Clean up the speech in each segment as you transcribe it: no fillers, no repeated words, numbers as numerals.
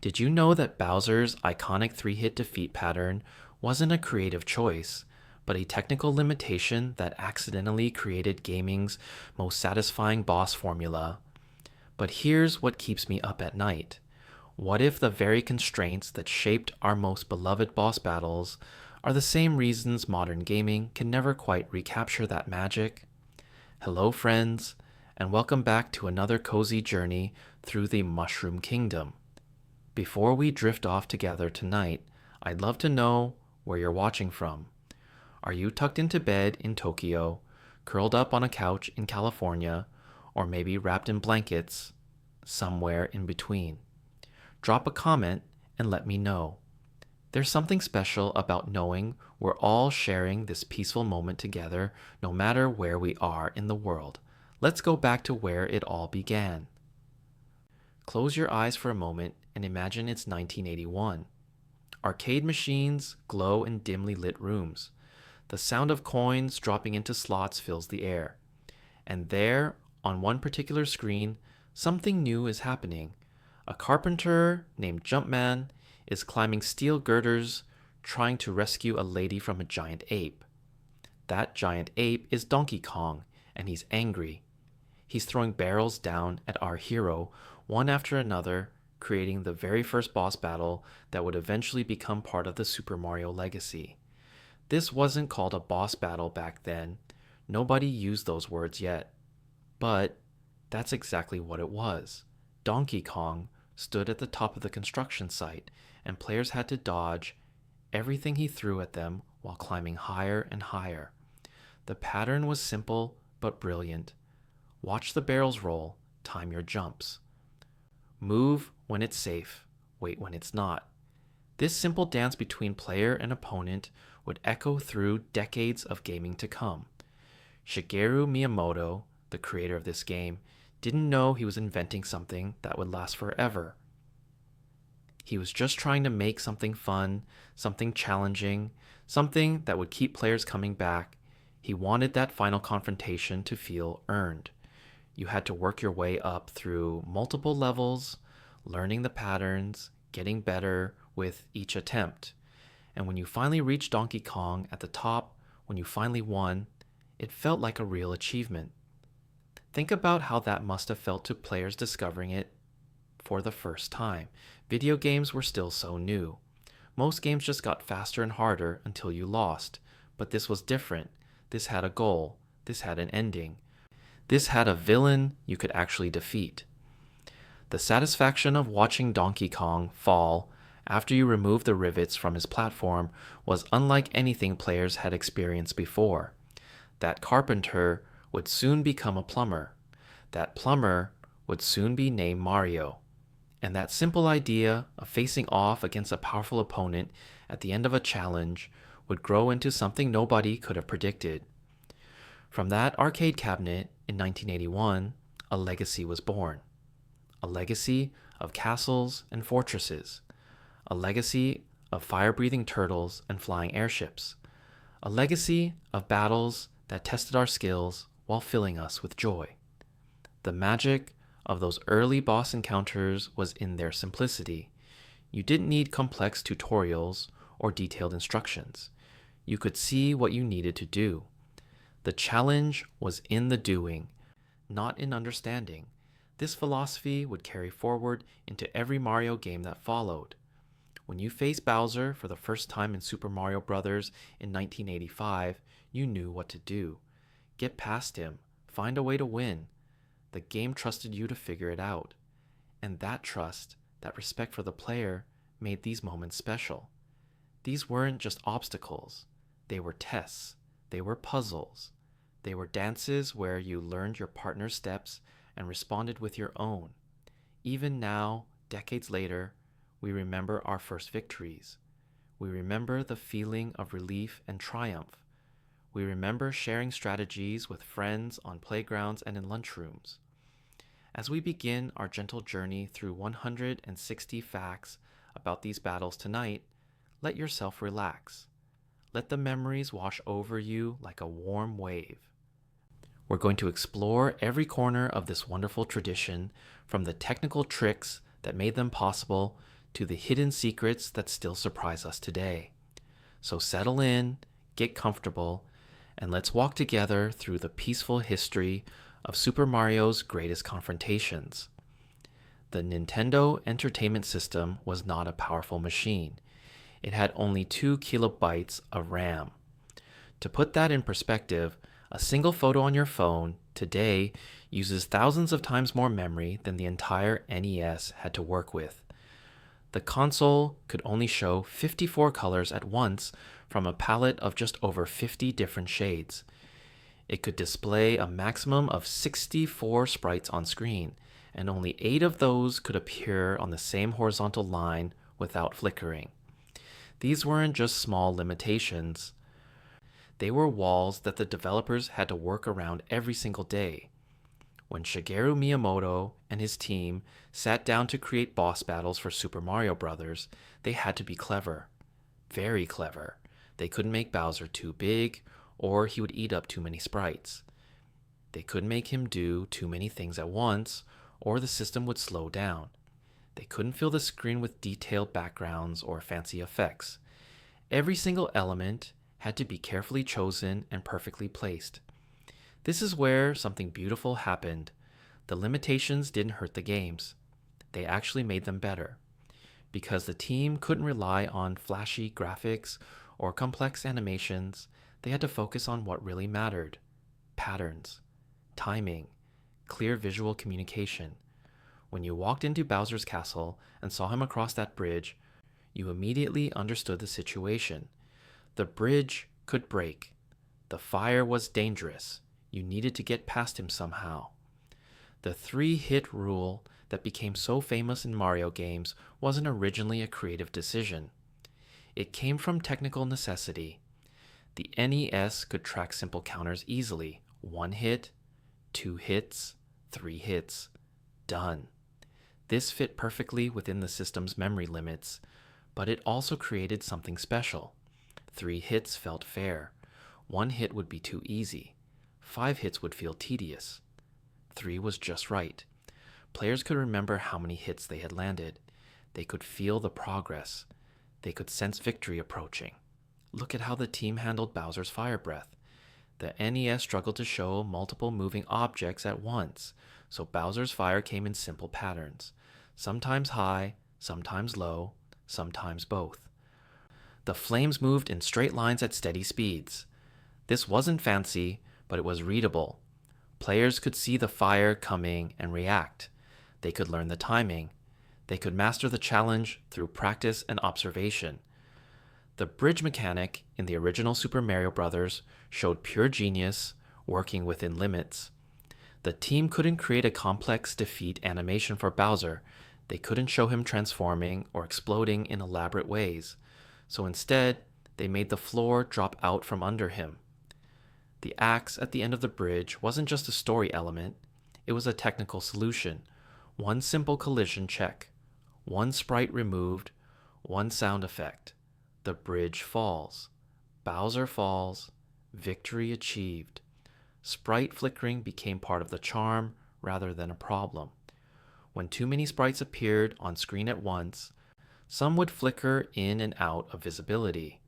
Did you know that Bowser's iconic three-hit defeat pattern wasn't a creative choice, but a technical limitation that accidentally created gaming's most satisfying boss formula? But here's what keeps me up at night. What if the very constraints that shaped our most beloved boss battles are the same reasons modern gaming can never quite recapture that magic? Hello, friends, and welcome back to another cozy journey through the Mushroom Kingdom. Before we drift off together tonight, I'd love to know where you're watching from. Are you tucked into bed in Tokyo, curled up on a couch in California, or maybe wrapped in blankets somewhere in between? Drop a comment and let me know. There's something special about knowing we're all sharing this peaceful moment together, no matter where we are in the world. Let's go back to where it all began. Close your eyes for a moment and imagine it's 1981. Arcade machines glow in dimly lit rooms. The sound of coins dropping into slots fills the air. And there, on one particular screen, something new is happening. A carpenter named Jumpman is climbing steel girders, trying to rescue a lady from a giant ape. That giant ape is Donkey Kong, and he's angry. He's throwing barrels down at our hero, one after another, creating the very first boss battle that would eventually become part of the Super Mario legacy. This wasn't called a boss battle back then. Nobody used those words yet. But that's exactly what it was. Donkey Kong stood at the top of the construction site, and players had to dodge everything he threw at them while climbing higher and higher. The pattern was simple but brilliant. Watch the barrels roll, time your jumps. Move when it's safe, wait when it's not. This simple dance between player and opponent would echo through decades of gaming to come. Shigeru Miyamoto, the creator of this game, didn't know he was inventing something that would last forever. He was just trying to make something fun, something challenging, something that would keep players coming back. He wanted that final confrontation to feel earned. You had to work your way up through multiple levels, learning the patterns, getting better with each attempt. And when you finally reached Donkey Kong at the top, when you finally won, it felt like a real achievement. Think about how that must have felt to players discovering it for the first time. Video games were still so new. Most games just got faster and harder until you lost. But this was different. This had a goal. This had an ending. This had a villain you could actually defeat. The satisfaction of watching Donkey Kong fall after you removed the rivets from his platform was unlike anything players had experienced before. That carpenter would soon become a plumber. That plumber would soon be named Mario. And that simple idea of facing off against a powerful opponent at the end of a challenge would grow into something nobody could have predicted. From that arcade cabinet in 1981, a legacy was born. A legacy of castles and fortresses. A legacy of fire-breathing turtles and flying airships. A legacy of battles that tested our skills while filling us with joy. The magic of those early boss encounters was in their simplicity. You didn't need complex tutorials or detailed instructions. You could see what you needed to do. The challenge was in the doing, not in understanding. This philosophy would carry forward into every Mario game that followed. When you faced Bowser for the first time in Super Mario Bros. In 1985, you knew what to do. Get past him. Find a way to win. The game trusted you to figure it out. And that trust, that respect for the player, made these moments special. These weren't just obstacles. They were tests. They were puzzles. They were dances where you learned your partner's steps and responded with your own. Even now, decades later, we remember our first victories. We remember the feeling of relief and triumph. We remember sharing strategies with friends on playgrounds and in lunchrooms. As we begin our gentle journey through 160 facts about these battles tonight, let yourself relax. Let the memories wash over you like a warm wave. We're going to explore every corner of this wonderful tradition, from the technical tricks that made them possible to the hidden secrets that still surprise us today. So settle in, get comfortable, and let's walk together through the peaceful history of Super Mario's greatest confrontations. The Nintendo Entertainment System was not a powerful machine. It had only 2 kilobytes of RAM. To put that in perspective, a single photo on your phone today uses thousands of times more memory than the entire NES had to work with. The console could only show 54 colors at once from a palette of just over 50 different shades. It could display a maximum of 64 sprites on screen, and only 8 of those could appear on the same horizontal line without flickering. These weren't just small limitations. They were walls that the developers had to work around every single day. When Shigeru Miyamoto and his team sat down to create boss battles for Super Mario Bros., they had to be clever. Very clever. They couldn't make Bowser too big, or he would eat up too many sprites. They couldn't make him do too many things at once, or the system would slow down. They couldn't fill the screen with detailed backgrounds or fancy effects. Every single element had to be carefully chosen and perfectly placed. This is where something beautiful happened. The limitations didn't hurt the games. They actually made them better. Because the team couldn't rely on flashy graphics or complex animations, they had to focus on what really mattered: patterns, timing, clear visual communication. When you walked into Bowser's castle and saw him across that bridge, you immediately understood the situation. The bridge could break. The fire was dangerous. You needed to get past him somehow. The 3-hit rule that became so famous in Mario games wasn't originally a creative decision. It came from technical necessity. The NES could track simple counters easily. 1 hit, 2 hits, 3 hits. Done. This fit perfectly within the system's memory limits, but it also created something special. 3 hits felt fair. 1 hit would be too easy. 5 hits would feel tedious. 3 was just right. Players could remember how many hits they had landed. They could feel the progress. They could sense victory approaching. Look at how the team handled Bowser's fire breath. The NES struggled to show multiple moving objects at once, so Bowser's fire came in simple patterns. Sometimes high, sometimes low, sometimes both. The flames moved in straight lines at steady speeds. This wasn't fancy, but it was readable. Players could see the fire coming and react. They could learn the timing. They could master the challenge through practice and observation. The bridge mechanic in the original Super Mario Bros. Showed pure genius, working within limits. The team couldn't create a complex defeat animation for Bowser. They couldn't show him transforming or exploding in elaborate ways. So instead, they made the floor drop out from under him. The axe at the end of the bridge wasn't just a story element, it was a technical solution. 1 simple collision check, 1 sprite removed, 1 sound effect. The bridge falls. Bowser falls. Victory achieved. Sprite flickering became part of the charm rather than a problem. When too many sprites appeared on screen at once, some would flicker in and out of visibility.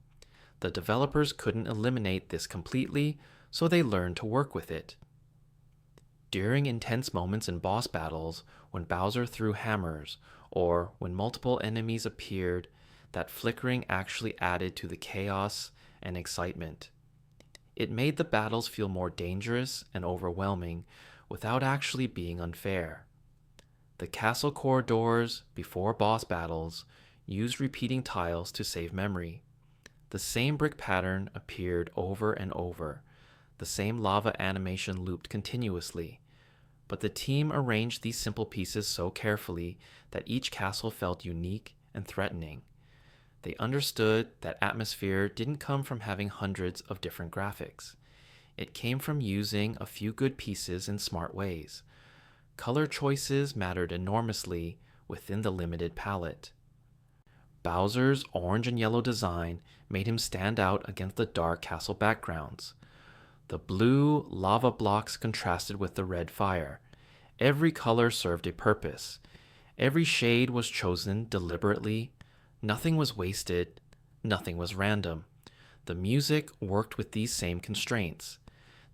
The developers couldn't eliminate this completely, so they learned to work with it. During intense moments in boss battles, when Bowser threw hammers, or when multiple enemies appeared, that flickering actually added to the chaos and excitement. It made the battles feel more dangerous and overwhelming without actually being unfair. The castle corridors before boss battles used repeating tiles to save memory. The same brick pattern appeared over and over. The same lava animation looped continuously. But the team arranged these simple pieces so carefully that each castle felt unique and threatening. They understood that atmosphere didn't come from having hundreds of different graphics. It came from using a few good pieces in smart ways. Color choices mattered enormously within the limited palette. Bowser's orange and yellow design made him stand out against the dark castle backgrounds. The blue lava blocks contrasted with the red fire. Every color served a purpose. Every shade was chosen deliberately, nothing was wasted, nothing was random. The music worked with these same constraints.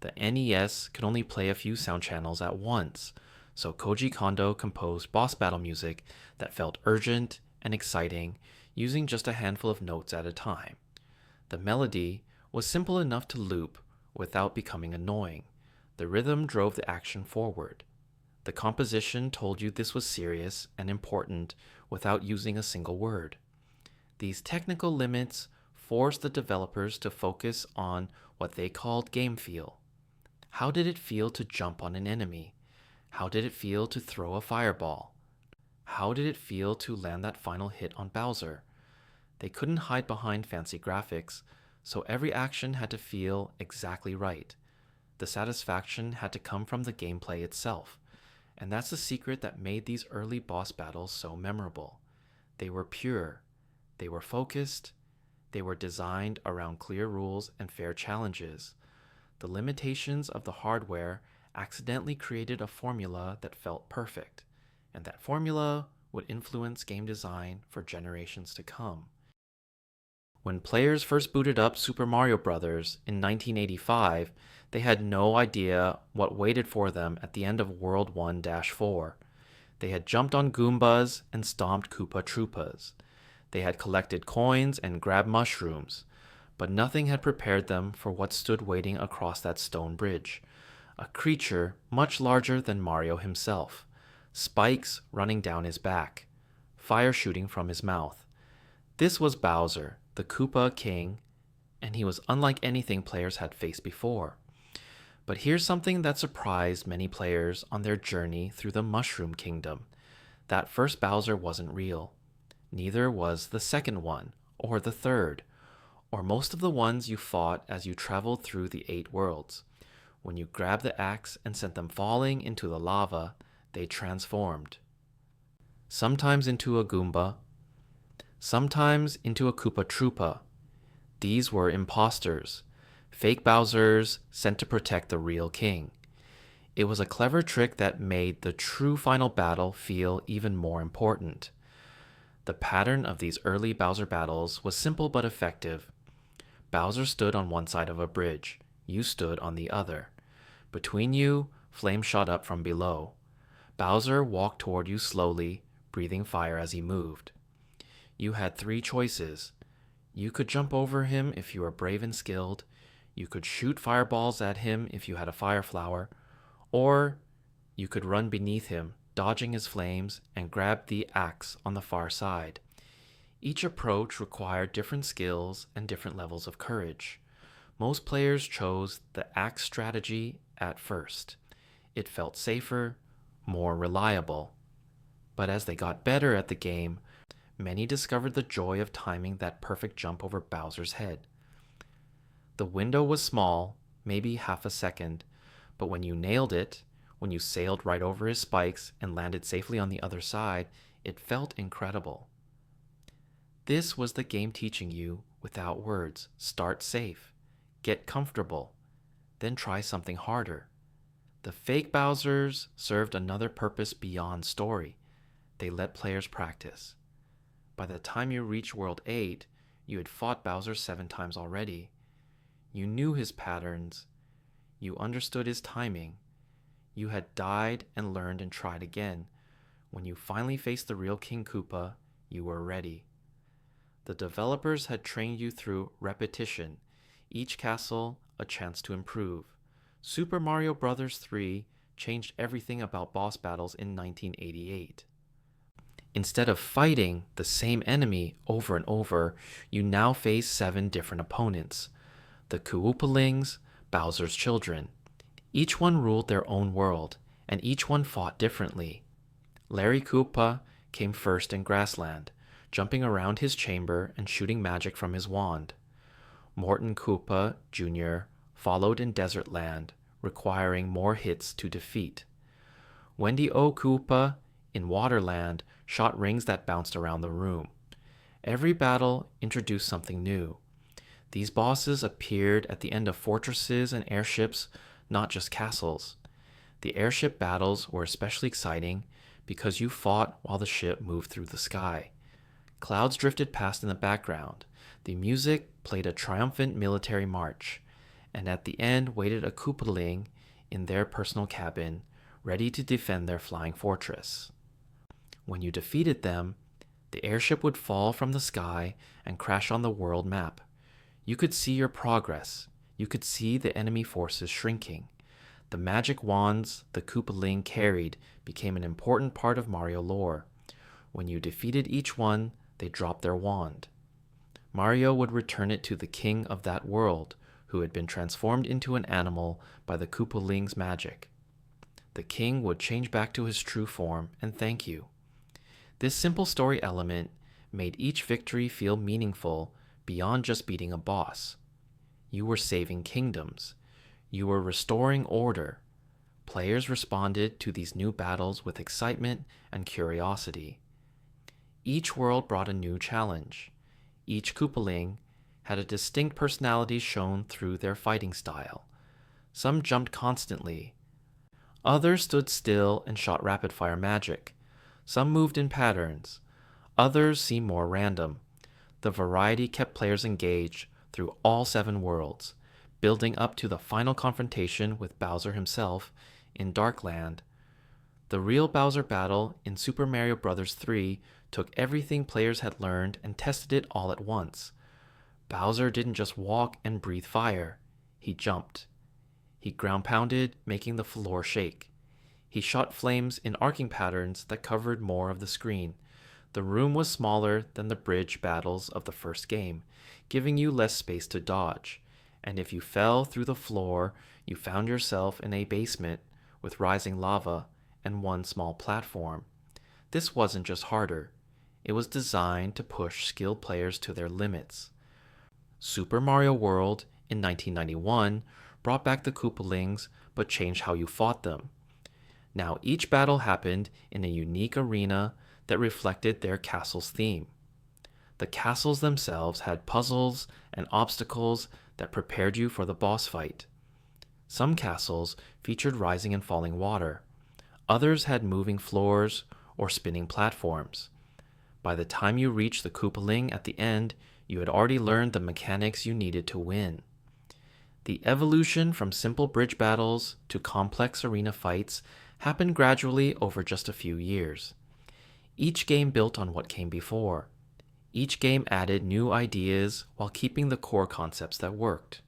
The NES could only play a few sound channels at once, so Koji Kondo composed boss battle music that felt urgent and exciting, using just a handful of notes at a time. The melody was simple enough to loop without becoming annoying. The rhythm drove the action forward. The composition told you this was serious and important without using a single word. These technical limits forced the developers to focus on what they called game feel. How did it feel to jump on an enemy? How did it feel to throw a fireball? How did it feel to land that final hit on Bowser? They couldn't hide behind fancy graphics, so every action had to feel exactly right. The satisfaction had to come from the gameplay itself, and that's the secret that made these early boss battles so memorable. They were pure, they were focused, they were designed around clear rules and fair challenges. The limitations of the hardware accidentally created a formula that felt perfect, and that formula would influence game design for generations to come. When players first booted up Super Mario Bros. In 1985, they had no idea what waited for them at the end of World 1-4. They had jumped on Goombas and stomped Koopa Troopas. They had collected coins and grabbed mushrooms, but nothing had prepared them for what stood waiting across that stone bridge. A creature much larger than Mario himself, spikes running down his back, fire shooting from his mouth. This was Bowser, the Koopa King, and he was unlike anything players had faced before. But here's something that surprised many players on their journey through the Mushroom Kingdom. That first Bowser wasn't real. Neither was the second one, or the third, or most of the ones you fought as you traveled through the 8 worlds. When you grabbed the axe and sent them falling into the lava, they transformed. Sometimes into a Goomba, sometimes into a Koopa Troopa. These were imposters, fake Bowsers sent to protect the real king. It was a clever trick that made the true final battle feel even more important. The pattern of these early Bowser battles was simple but effective. Bowser stood on one side of a bridge. You stood on the other. Between you, flames shot up from below. Bowser walked toward you slowly, breathing fire as he moved. You had 3 choices. You could jump over him if you were brave and skilled. You could shoot fireballs at him if you had a fire flower. Or you could run beneath him, dodging his flames, and grab the axe on the far side. Each approach required different skills and different levels of courage. Most players chose the axe strategy at first. It felt safer, more reliable. But as they got better at the game, many discovered the joy of timing that perfect jump over Bowser's head. The window was small, maybe half a second, but when you nailed it, when you sailed right over his spikes and landed safely on the other side, it felt incredible. This was the game teaching you, without words, start safe, get comfortable, then try something harder. The fake Bowsers served another purpose beyond story. They let players practice. By the time you reached World 8, you had fought Bowser 7 times already. You knew his patterns. You understood his timing. You had died and learned and tried again. When you finally faced the real King Koopa, you were ready. The developers had trained you through repetition, each castle a chance to improve. Super Mario Bros. 3 changed everything about boss battles in 1988. Instead of fighting the same enemy over and over, you now face 7 different opponents. The Koopalings, Bowser's children. Each one ruled their own world, and each one fought differently. Larry Koopa came first in Grassland, jumping around his chamber and shooting magic from his wand. Morton Koopa Jr. followed in Desert Land, requiring more hits to defeat. Wendy O. Koopa in Waterland shot rings that bounced around the room. Every battle introduced something new. These bosses appeared at the end of fortresses and airships, not just castles. The airship battles were especially exciting because you fought while the ship moved through the sky. Clouds drifted past in the background. The music played a triumphant military march, and at the end waited a Koopaling in their personal cabin, ready to defend their flying fortress. When you defeated them, the airship would fall from the sky and crash on the world map. You could see your progress. You could see the enemy forces shrinking. The magic wands the Koopaling carried became an important part of Mario lore. When you defeated each one, they dropped their wand. Mario would return it to the king of that world, who had been transformed into an animal by the Koopaling's magic. The king would change back to his true form and thank you. This simple story element made each victory feel meaningful beyond just beating a boss. You were saving kingdoms. You were restoring order. Players responded to these new battles with excitement and curiosity. Each world brought a new challenge. Each Koopaling had a distinct personality shown through their fighting style. Some jumped constantly. Others stood still and shot rapid-fire magic. Some moved in patterns. Others seemed more random. The variety kept players engaged through all 7 worlds, building up to the final confrontation with Bowser himself in Darkland. The real Bowser battle in Super Mario Bros. 3 took everything players had learned and tested it all at once. Bowser didn't just walk and breathe fire. He jumped. He ground-pounded, making the floor shake. He shot flames in arcing patterns that covered more of the screen. The room was smaller than the bridge battles of the first game, giving you less space to dodge. And if you fell through the floor, you found yourself in a basement with rising lava and one small platform. This wasn't just harder. It was designed to push skilled players to their limits. Super Mario World in 1991 brought back the Koopalings but changed how you fought them. Now each battle happened in a unique arena that reflected their castle's theme. The castles themselves had puzzles and obstacles that prepared you for the boss fight. Some castles featured rising and falling water. Others had moving floors or spinning platforms. By the time you reached the Koopaling at the end, you had already learned the mechanics you needed to win. The evolution from simple bridge battles to complex arena fights happened gradually over just a few years. Each game built on what came before. Each game added new ideas while keeping the core concepts that worked.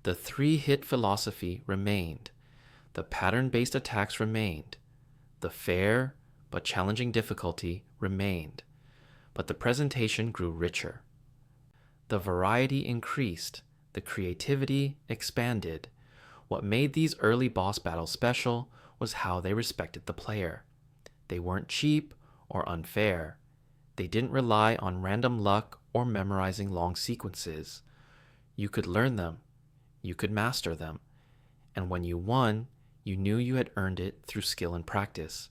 The 3-hit philosophy remained. The pattern-based attacks remained. The fair but challenging difficulty remained. But the presentation grew richer. The variety increased. The creativity expanded. What made these early boss battles special was how they respected the player. They weren't cheap or unfair. They didn't rely on random luck or memorizing long sequences. You could learn them. You could master them. And when you won, you knew you had earned it through skill and practice.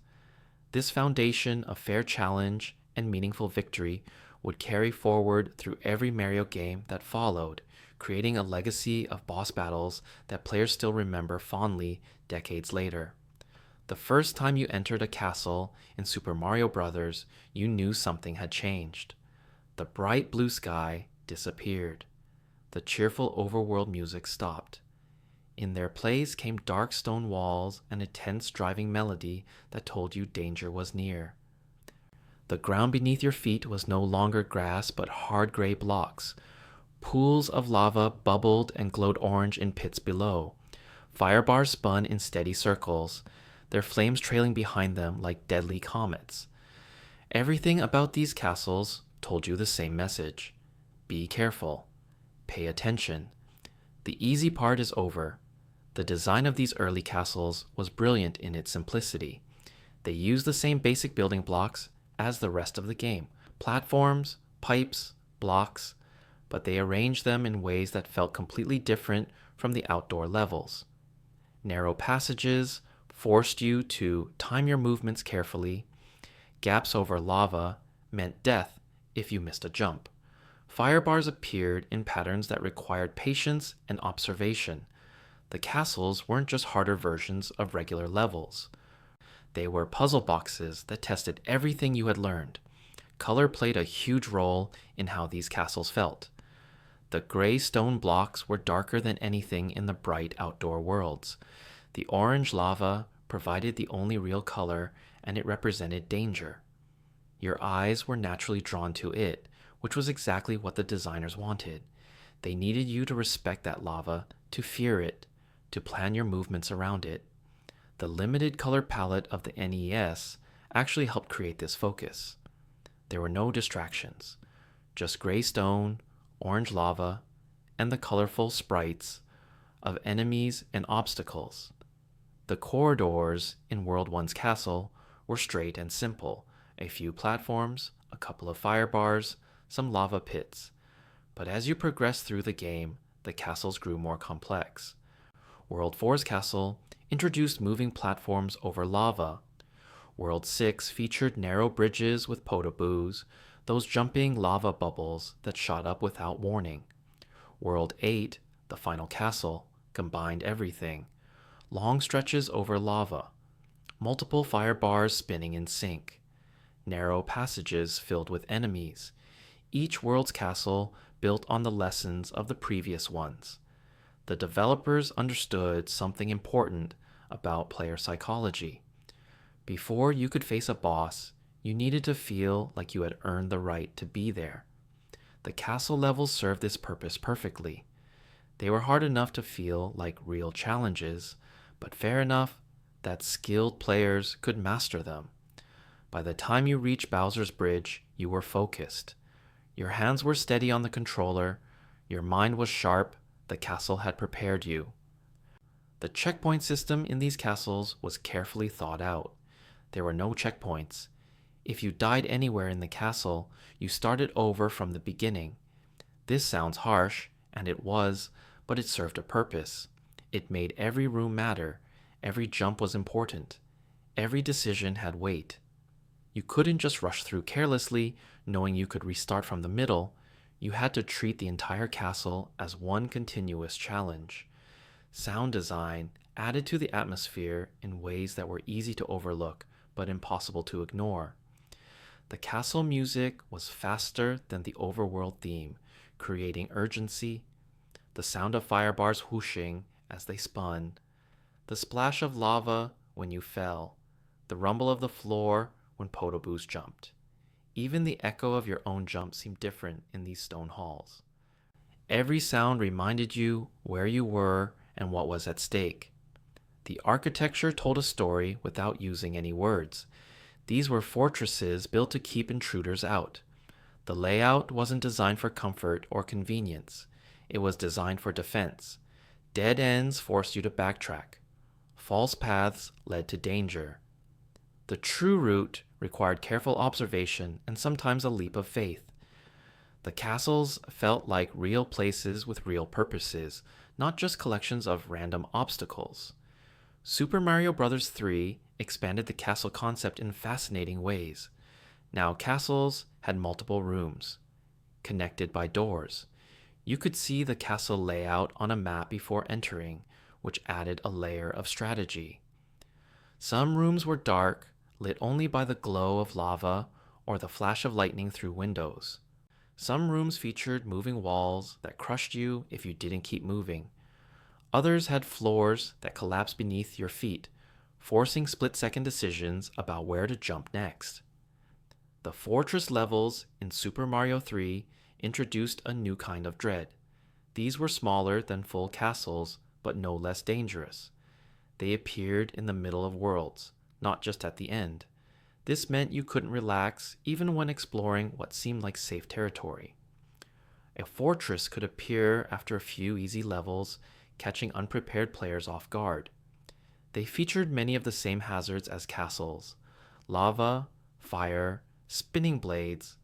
This foundation of fair challenge and meaningful victory would carry forward through every Mario game that followed, creating a legacy of boss battles that players still remember fondly decades later. The first time you entered a castle in Super Mario Bros., you knew something had changed. The bright blue sky disappeared. The cheerful overworld music stopped. In their place came dark stone walls and a tense driving melody that told you danger was near. The ground beneath your feet was no longer grass but hard gray blocks. Pools of lava bubbled and glowed orange in pits below. Fire bars spun in steady circles, their flames trailing behind them like deadly comets. Everything about these castles told you the same message. Be careful. Pay attention. The easy part is over. The design of these early castles was brilliant in its simplicity. They used the same basic building blocks as the rest of the game: platforms, pipes, blocks, but they arranged them in ways that felt completely different from the outdoor levels. Narrow passages forced you to time your movements carefully. Gaps over lava meant death if you missed a jump. Fire bars appeared in patterns that required patience and observation. The castles weren't just harder versions of regular levels. They were puzzle boxes that tested everything you had learned. Color played a huge role in how these castles felt. The gray stone blocks were darker than anything in the bright outdoor worlds. The orange lava provided the only real color, and it represented danger. Your eyes were naturally drawn to it, which was exactly what the designers wanted. They needed you to respect that lava, to fear it, to plan your movements around it. The limited color palette of the NES actually helped create this focus. There were no distractions, just gray stone, orange lava, and the colorful sprites of enemies and obstacles. The corridors in World 1's castle were straight and simple, a few platforms, a couple of fire bars, some lava pits. But as you progressed through the game, the castles grew more complex. World 4's castle introduced moving platforms over lava. World 6 featured narrow bridges with potoboos, those jumping lava bubbles that shot up without warning. World 8, the final castle, combined everything. Long stretches over lava, multiple fire bars spinning in sync, narrow passages filled with enemies. Each world's castle built on the lessons of the previous ones. The developers understood something important about player psychology. Before you could face a boss, you needed to feel like you had earned the right to be there. The castle levels served this purpose perfectly. They were hard enough to feel like real challenges, but fair enough that skilled players could master them. By the time you reached Bowser's Bridge, you were focused. Your hands were steady on the controller, your mind was sharp, the castle had prepared you. The checkpoint system in these castles was carefully thought out. There were no checkpoints. If you died anywhere in the castle, you started over from the beginning. This sounds harsh, and it was, but it served a purpose. It made every room matter. Every jump was important. Every decision had weight. You couldn't just rush through carelessly, knowing you could restart from the middle. You had to treat the entire castle as one continuous challenge. Sound design added to the atmosphere in ways that were easy to overlook, but impossible to ignore. The castle music was faster than the overworld theme, creating urgency. The sound of fire bars whooshing as they spun, the splash of lava when you fell, the rumble of the floor when potoboos jumped. Even the echo of your own jump seemed different in these stone halls. Every sound reminded you where you were and what was at stake. The architecture told a story without using any words. These were fortresses built to keep intruders out. The layout wasn't designed for comfort or convenience. It was designed for defense. Dead ends forced you to backtrack. False paths led to danger. The true route required careful observation and sometimes a leap of faith. The castles felt like real places with real purposes, not just collections of random obstacles. Super Mario Bros. 3 expanded the castle concept in fascinating ways. Now castles had multiple rooms, connected by doors. You could see the castle layout on a map before entering, which added a layer of strategy. Some rooms were dark, lit only by the glow of lava or the flash of lightning through windows. Some rooms featured moving walls that crushed you if you didn't keep moving. Others had floors that collapsed beneath your feet, forcing split-second decisions about where to jump next. The fortress levels in Super Mario 3 introduced a new kind of dread. These were smaller than full castles, but no less dangerous. They appeared in the middle of worlds, not just at the end. This meant you couldn't relax even when exploring what seemed like safe territory. A fortress could appear after a few easy levels, catching unprepared players off guard. They featured many of the same hazards as castles: lava, fire, spinning blades,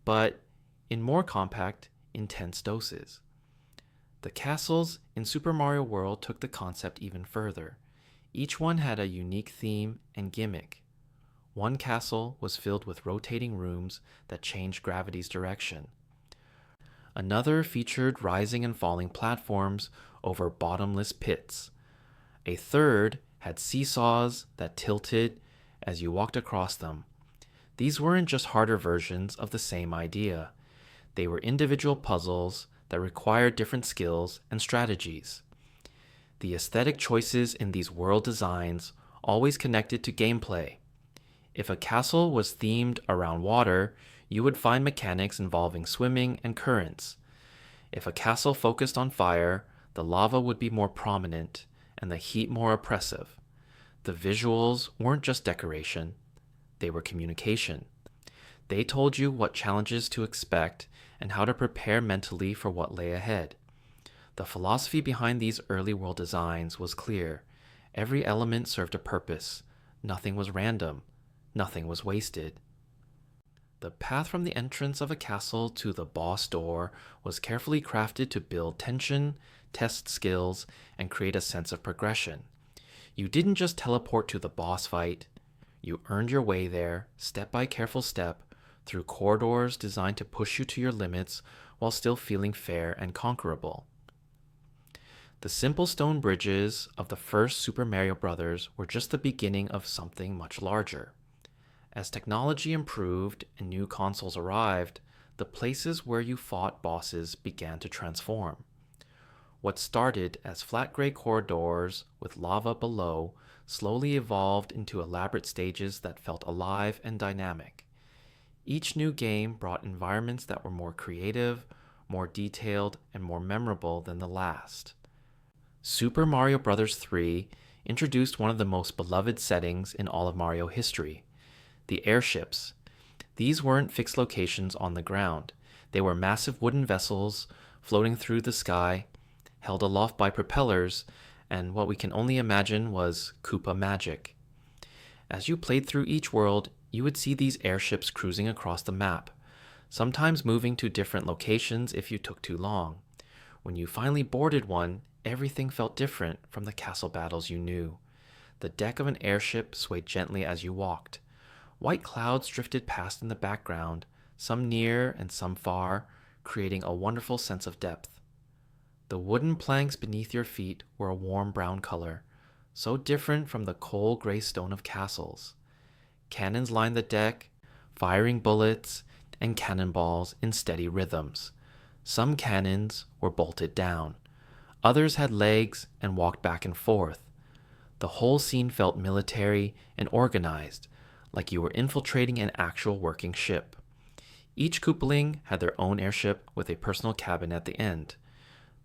but in more compact, intense doses. The castles in Super Mario World took the concept even further. Each one had a unique theme and gimmick. One castle was filled with rotating rooms that changed gravity's direction. Another featured rising and falling platforms over bottomless pits. A third had seesaws that tilted as you walked across them. These weren't just harder versions of the same idea. They were individual puzzles that required different skills and strategies. The aesthetic choices in these world designs always connected to gameplay. If a castle was themed around water, you would find mechanics involving swimming and currents. If a castle focused on fire, the lava would be more prominent and the heat more oppressive. The visuals weren't just decoration, they were communication. They told you what challenges to expect and how to prepare mentally for what lay ahead. The philosophy behind these early world designs was clear. Every element served a purpose. Nothing was random. Nothing was wasted. The path from the entrance of a castle to the boss door was carefully crafted to build tension, test skills, and create a sense of progression. You didn't just teleport to the boss fight. You earned your way there, step by careful step, through corridors designed to push you to your limits while still feeling fair and conquerable. The simple stone bridges of the first Super Mario Bros. Were just the beginning of something much larger. As technology improved and new consoles arrived, the places where you fought bosses began to transform. What started as flat gray corridors with lava below slowly evolved into elaborate stages that felt alive and dynamic. Each new game brought environments that were more creative, more detailed, and more memorable than the last. Super Mario Bros. 3 introduced one of the most beloved settings in all of Mario history, the airships. These weren't fixed locations on the ground. They were massive wooden vessels floating through the sky, held aloft by propellers, and what we can only imagine was Koopa magic. As you played through each world, you would see these airships cruising across the map, sometimes moving to different locations if you took too long. When you finally boarded one, everything felt different from the castle battles you knew. The deck of an airship swayed gently as you walked. White clouds drifted past in the background, some near and some far, creating a wonderful sense of depth. The wooden planks beneath your feet were a warm brown color, so different from the cold gray stone of castles. Cannons lined the deck, firing bullets and cannonballs in steady rhythms. Some cannons were bolted down. Others had legs and walked back and forth. The whole scene felt military and organized, like you were infiltrating an actual working ship. Each Koopaling had their own airship with a personal cabin at the end.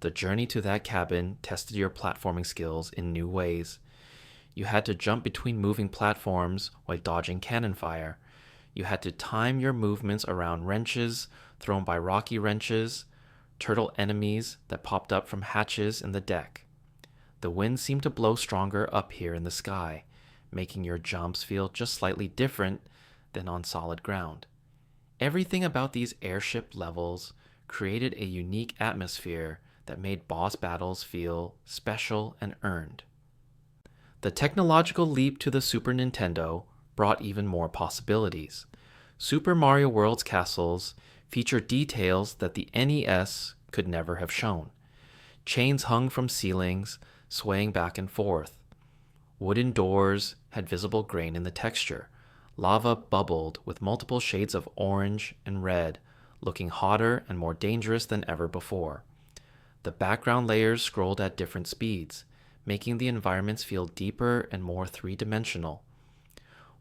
The journey to that cabin tested your platforming skills in new ways. You had to jump between moving platforms while dodging cannon fire. You had to time your movements around wrenches thrown by rocky wrenches, turtle enemies that popped up from hatches in the deck. The wind seemed to blow stronger up here in the sky, making your jumps feel just slightly different than on solid ground. Everything about these airship levels created a unique atmosphere that made boss battles feel special and earned. The technological leap to the Super Nintendo brought even more possibilities. Super Mario World's castles feature details that the NES could never have shown. Chains hung from ceilings, swaying back and forth. Wooden doors had visible grain in the texture. Lava bubbled with multiple shades of orange and red, looking hotter and more dangerous than ever before. The background layers scrolled at different speeds, making the environments feel deeper and more three-dimensional.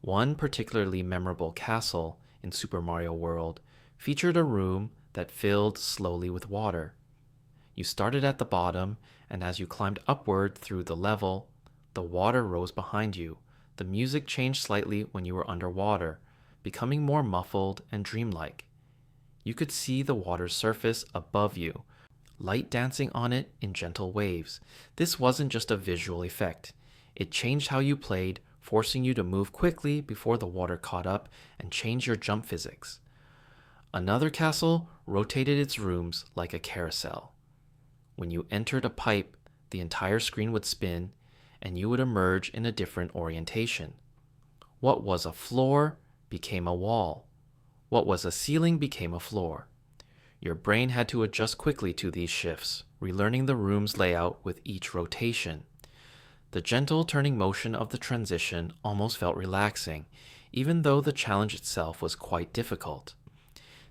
One particularly memorable castle in Super Mario World featured a room that filled slowly with water. You started at the bottom, and as you climbed upward through the level, the water rose behind you. The music changed slightly when you were underwater, becoming more muffled and dreamlike. You could see the water's surface above you, light dancing on it in gentle waves. This wasn't just a visual effect. It changed how you played, forcing you to move quickly before the water caught up and change your jump physics. Another castle rotated its rooms like a carousel. When you entered a pipe, the entire screen would spin, and you would emerge in a different orientation. What was a floor became a wall. What was a ceiling became a floor. Your brain had to adjust quickly to these shifts, relearning the room's layout with each rotation. The gentle turning motion of the transition almost felt relaxing, even though the challenge itself was quite difficult.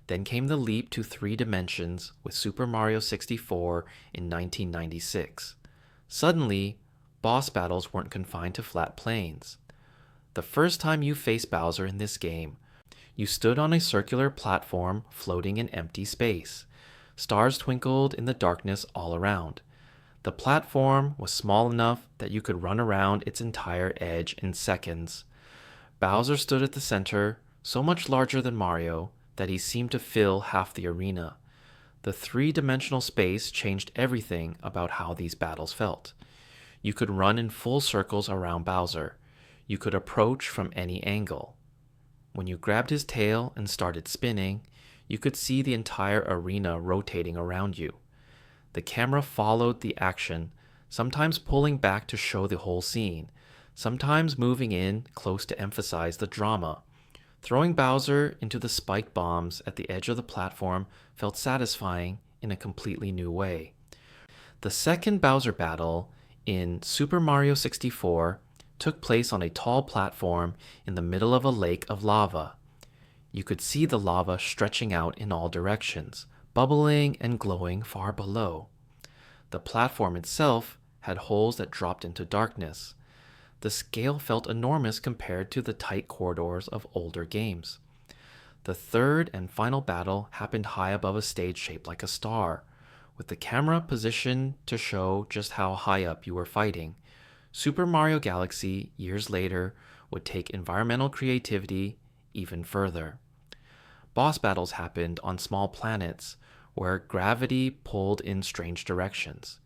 Then came the leap to 3 dimensions with Super Mario 64 in 1996. Suddenly, boss battles weren't confined to flat plains. The first time you faced Bowser in this game, you stood on a circular platform floating in empty space. Stars twinkled in the darkness all around. The platform was small enough that you could run around its entire edge in seconds. Bowser stood at the center, so much larger than Mario that he seemed to fill half the arena. The 3 dimensional space changed everything about how these battles felt. You could run in full circles around Bowser. You could approach from any angle. When you grabbed his tail and started spinning, you could see the entire arena rotating around you. The camera followed the action, sometimes pulling back to show the whole scene, sometimes moving in close to emphasize the drama. Throwing Bowser into the spiked bombs at the edge of the platform felt satisfying in a completely new way. The second Bowser battle in Super Mario 64 took place on a tall platform in the middle of a lake of lava. You could see the lava stretching out in all directions, bubbling and glowing far below. The platform itself had holes that dropped into darkness. The scale felt enormous compared to the tight corridors of older games. The third and final battle happened high above a stage shaped like a star, with the camera positioned to show just how high up you were fighting. Super Mario Galaxy, years later, would take environmental creativity even further. Boss battles happened on small planets where gravity pulled in strange directions.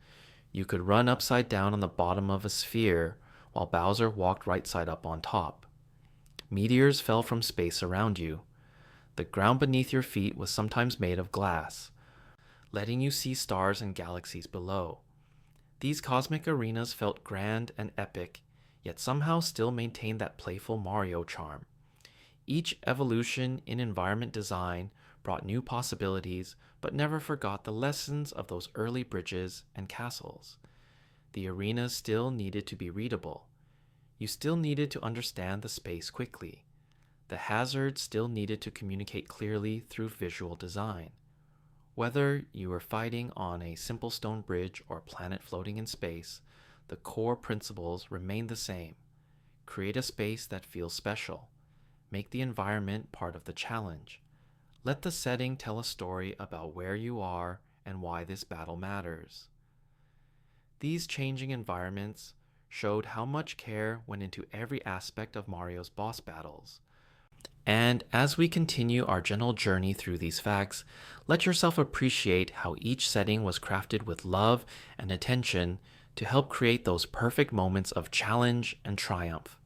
You could run upside down on the bottom of a sphere while Bowser walked right side up on top. Meteors fell from space around you. The ground beneath your feet was sometimes made of glass, letting you see stars and galaxies below. These cosmic arenas felt grand and epic, yet somehow still maintained that playful Mario charm. Each evolution in environment design brought new possibilities, but never forgot the lessons of those early bridges and castles. The arenas still needed to be readable. You still needed to understand the space quickly. The hazards still needed to communicate clearly through visual design. Whether you were fighting on a simple stone bridge or a planet floating in space, the core principles remain the same. Create a space that feels special. Make the environment part of the challenge. Let the setting tell a story about where you are and why this battle matters. These changing environments showed how much care went into every aspect of Mario's boss battles. And as we continue our gentle journey through these facts, let yourself appreciate how each setting was crafted with love and attention to help create those perfect moments of challenge and triumph.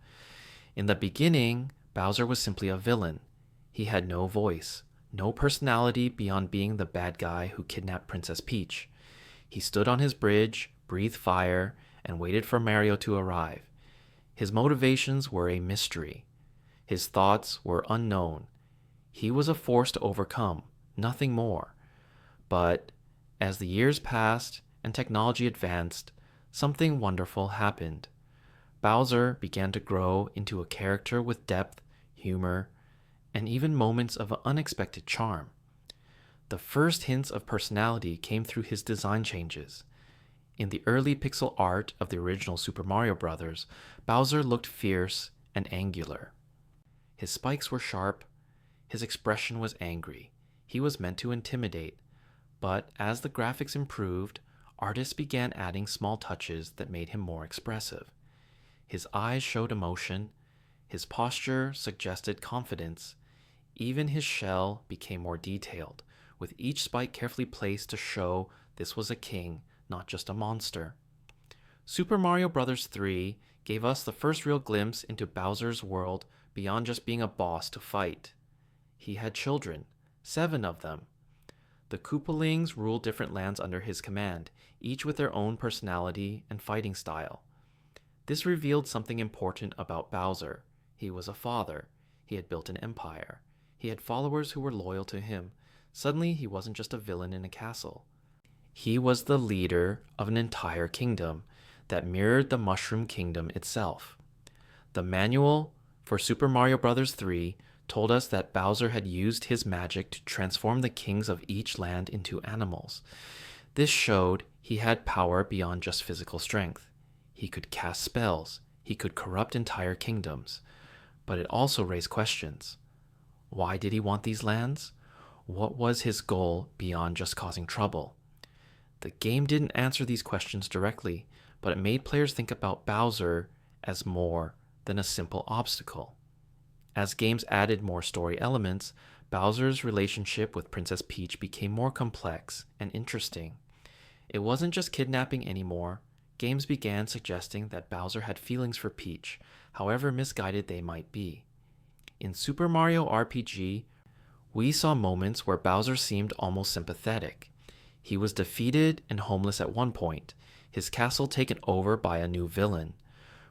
In the beginning, Bowser was simply a villain. He had no voice, no personality beyond being the bad guy who kidnapped Princess Peach. He stood on his bridge, breathed fire, and waited for Mario to arrive. His motivations were a mystery. His thoughts were unknown. He was a force to overcome, nothing more. But as the years passed and technology advanced, something wonderful happened. Bowser began to grow into a character with depth, humor, and even moments of unexpected charm. The first hints of personality came through his design changes. In the early pixel art of the original Super Mario Bros., Bowser looked fierce and angular. His spikes were sharp, his expression was angry. He was meant to intimidate, but as the graphics improved, artists began adding small touches that made him more expressive. His eyes showed emotion, his posture suggested confidence, even his shell became more detailed, with each spike carefully placed to show this was a king, not just a monster. Super Mario Bros. 3 gave us the first real glimpse into Bowser's world beyond just being a boss to fight. He had children, 7 of them. The Koopalings ruled different lands under his command, each with their own personality and fighting style. This revealed something important about Bowser. He was a father. He had built an empire. He had followers who were loyal to him. Suddenly, he wasn't just a villain in a castle. He was the leader of an entire kingdom. that mirrored the Mushroom Kingdom itself. The manual for Super Mario Bros. 3 told us that Bowser had used his magic to transform the kings of each land into animals. This showed he had power beyond just physical strength. He could cast spells, he could corrupt entire kingdoms. But it also raised questions. Why did he want these lands? What was his goal beyond just causing trouble? The game didn't answer these questions directly, but it made players think about Bowser as more than a simple obstacle. As games added more story elements, Bowser's relationship with Princess Peach became more complex and interesting. It wasn't just kidnapping anymore. Games began suggesting that Bowser had feelings for Peach, however misguided they might be. In Super Mario RPG, we saw moments where Bowser seemed almost sympathetic. He was defeated and homeless at one point, his castle taken over by a new villain.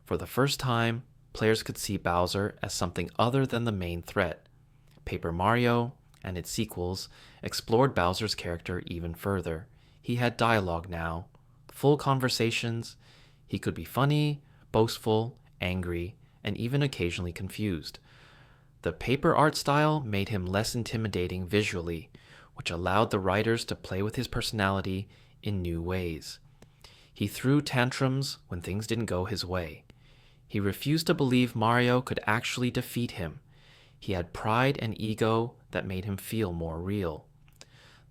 For the first time, players could see Bowser as something other than the main threat. Paper Mario and its sequels explored Bowser's character even further. He had dialogue now, full conversations. He could be funny, boastful, angry, and even occasionally confused. The paper art style made him less intimidating visually, which allowed the writers to play with his personality in new ways. He threw tantrums when things didn't go his way. He refused to believe Mario could actually defeat him. He had pride and ego that made him feel more real.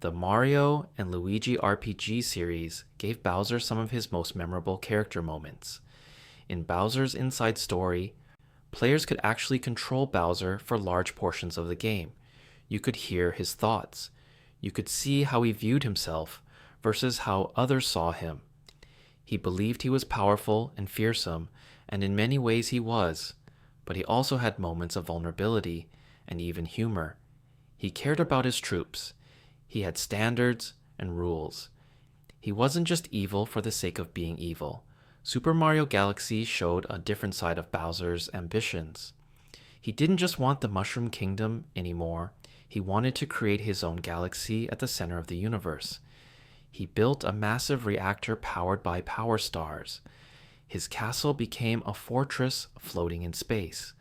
The Mario and Luigi RPG series gave Bowser some of his most memorable character moments. In Bowser's Inside Story, players could actually control Bowser for large portions of the game. You could hear his thoughts. You could see how he viewed himself versus how others saw him. He believed he was powerful and fearsome, and in many ways he was, but he also had moments of vulnerability and even humor. He cared about his troops. He had standards and rules. He wasn't just evil for the sake of being evil. Super Mario Galaxy showed a different side of Bowser's ambitions. He didn't just want the Mushroom Kingdom anymore. He wanted to create his own galaxy at the center of the universe. He built a massive reactor powered by power stars. His castle became a fortress floating in space.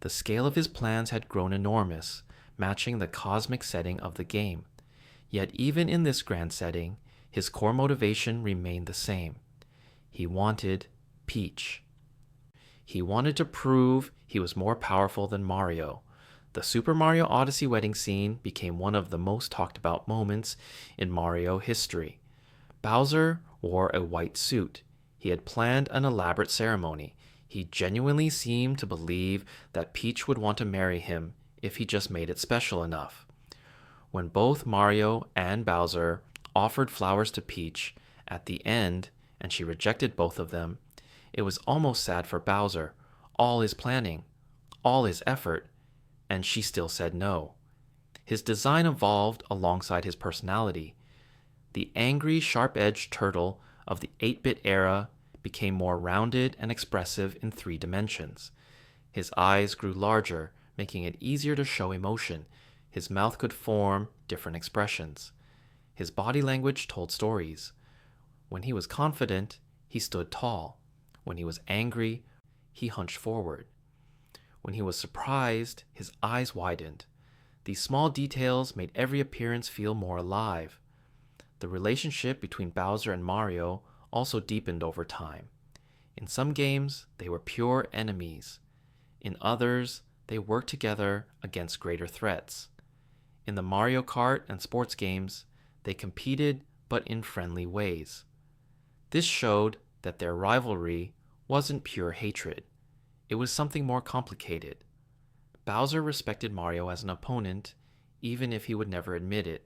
The scale of his plans had grown enormous, matching the cosmic setting of the game. Yet even in this grand setting, his core motivation remained the same. He wanted Peach. He wanted to prove he was more powerful than Mario. The Super Mario Odyssey wedding scene became one of the most talked about moments in Mario history. Bowser wore a white suit. He had planned an elaborate ceremony. He genuinely seemed to believe that Peach would want to marry him if he just made it special enough. When both Mario and Bowser offered flowers to Peach at the end and she rejected both of them, it was almost sad for Bowser. All his planning, all his effort, and she still said no. His design evolved alongside his personality. The angry, sharp-edged turtle of the 8-bit era became more rounded and expressive in 3 dimensions. His eyes grew larger, making it easier to show emotion. His mouth could form different expressions. His body language told stories. When he was confident, he stood tall. When he was angry, he hunched forward. When he was surprised, his eyes widened. These small details made every appearance feel more alive. The relationship between Bowser and Mario also deepened over time. In some games, they were pure enemies. In others, they worked together against greater threats. In the Mario Kart and sports games, they competed but in friendly ways. This showed that their rivalry wasn't pure hatred. It was something more complicated. Bowser respected Mario as an opponent, even if he would never admit it.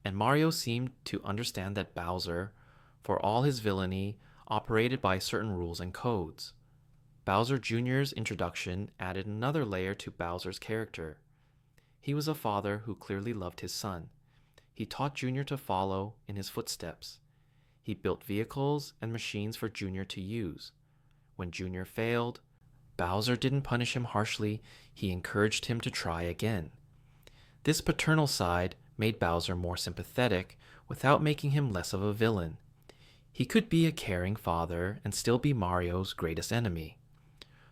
And Mario seemed to understand that Bowser, for all his villainy, operated by certain rules and codes. Bowser Jr.'s introduction added another layer to Bowser's character. He was a father who clearly loved his son. He taught Jr. to follow in his footsteps. He built vehicles and machines for Jr. to use. When Jr. failed, Bowser didn't punish him harshly, he encouraged him to try again. This paternal side made Bowser more sympathetic without making him less of a villain. He could be a caring father and still be Mario's greatest enemy.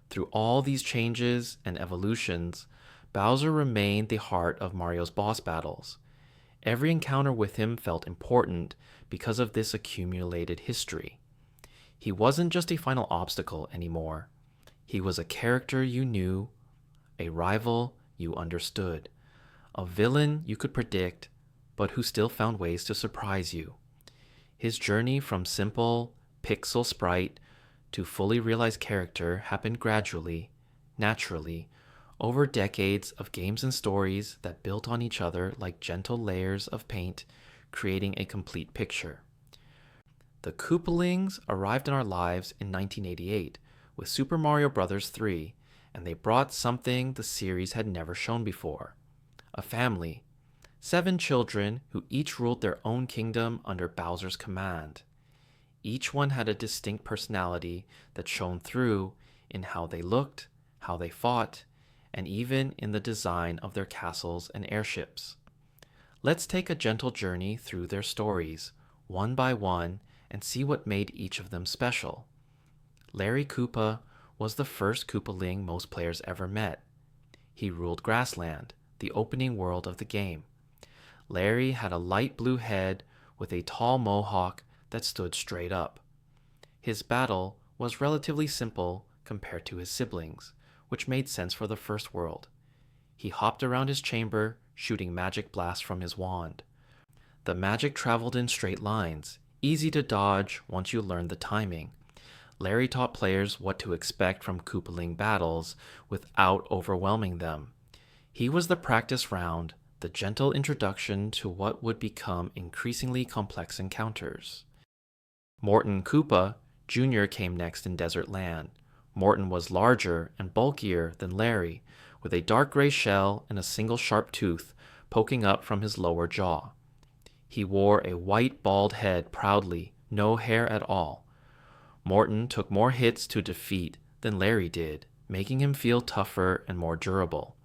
Through all these changes and evolutions, Bowser remained the heart of Mario's boss battles. Every encounter with him felt important because of this accumulated history. He wasn't just a final obstacle anymore. He was a character you knew, a rival you understood, a villain you could predict, but who still found ways to surprise you. His journey from simple, pixel sprite to fully realized character happened gradually, naturally, over decades of games and stories that built on each other like gentle layers of paint, creating a complete picture. The Koopalings arrived in our lives in 1988 with Super Mario Bros. 3, and they brought something the series had never shown before: a family. 7 children who each ruled their own kingdom under Bowser's command. Each one had a distinct personality that shone through in how they looked, how they fought, and even in the design of their castles and airships. Let's take a gentle journey through their stories, one by one, and see what made each of them special. Larry Koopa was the first Koopaling most players ever met. He ruled Grassland, the opening world of the game. Larry had a light blue head with a tall mohawk that stood straight up. His battle was relatively simple compared to his siblings, which made sense for the first world. He hopped around his chamber, shooting magic blasts from his wand. The magic traveled in straight lines, easy to dodge once you learned the timing. Larry taught players what to expect from Koopaling battles without overwhelming them. He was the practice round, the gentle introduction to what would become increasingly complex encounters. Morton Koopa Jr. came next in Desert Land. Morton was larger and bulkier than Larry, with a dark gray shell and a single sharp tooth poking up from his lower jaw. He wore a white bald head proudly, no hair at all. Morton took more hits to defeat than Larry did, making him feel tougher and more durable.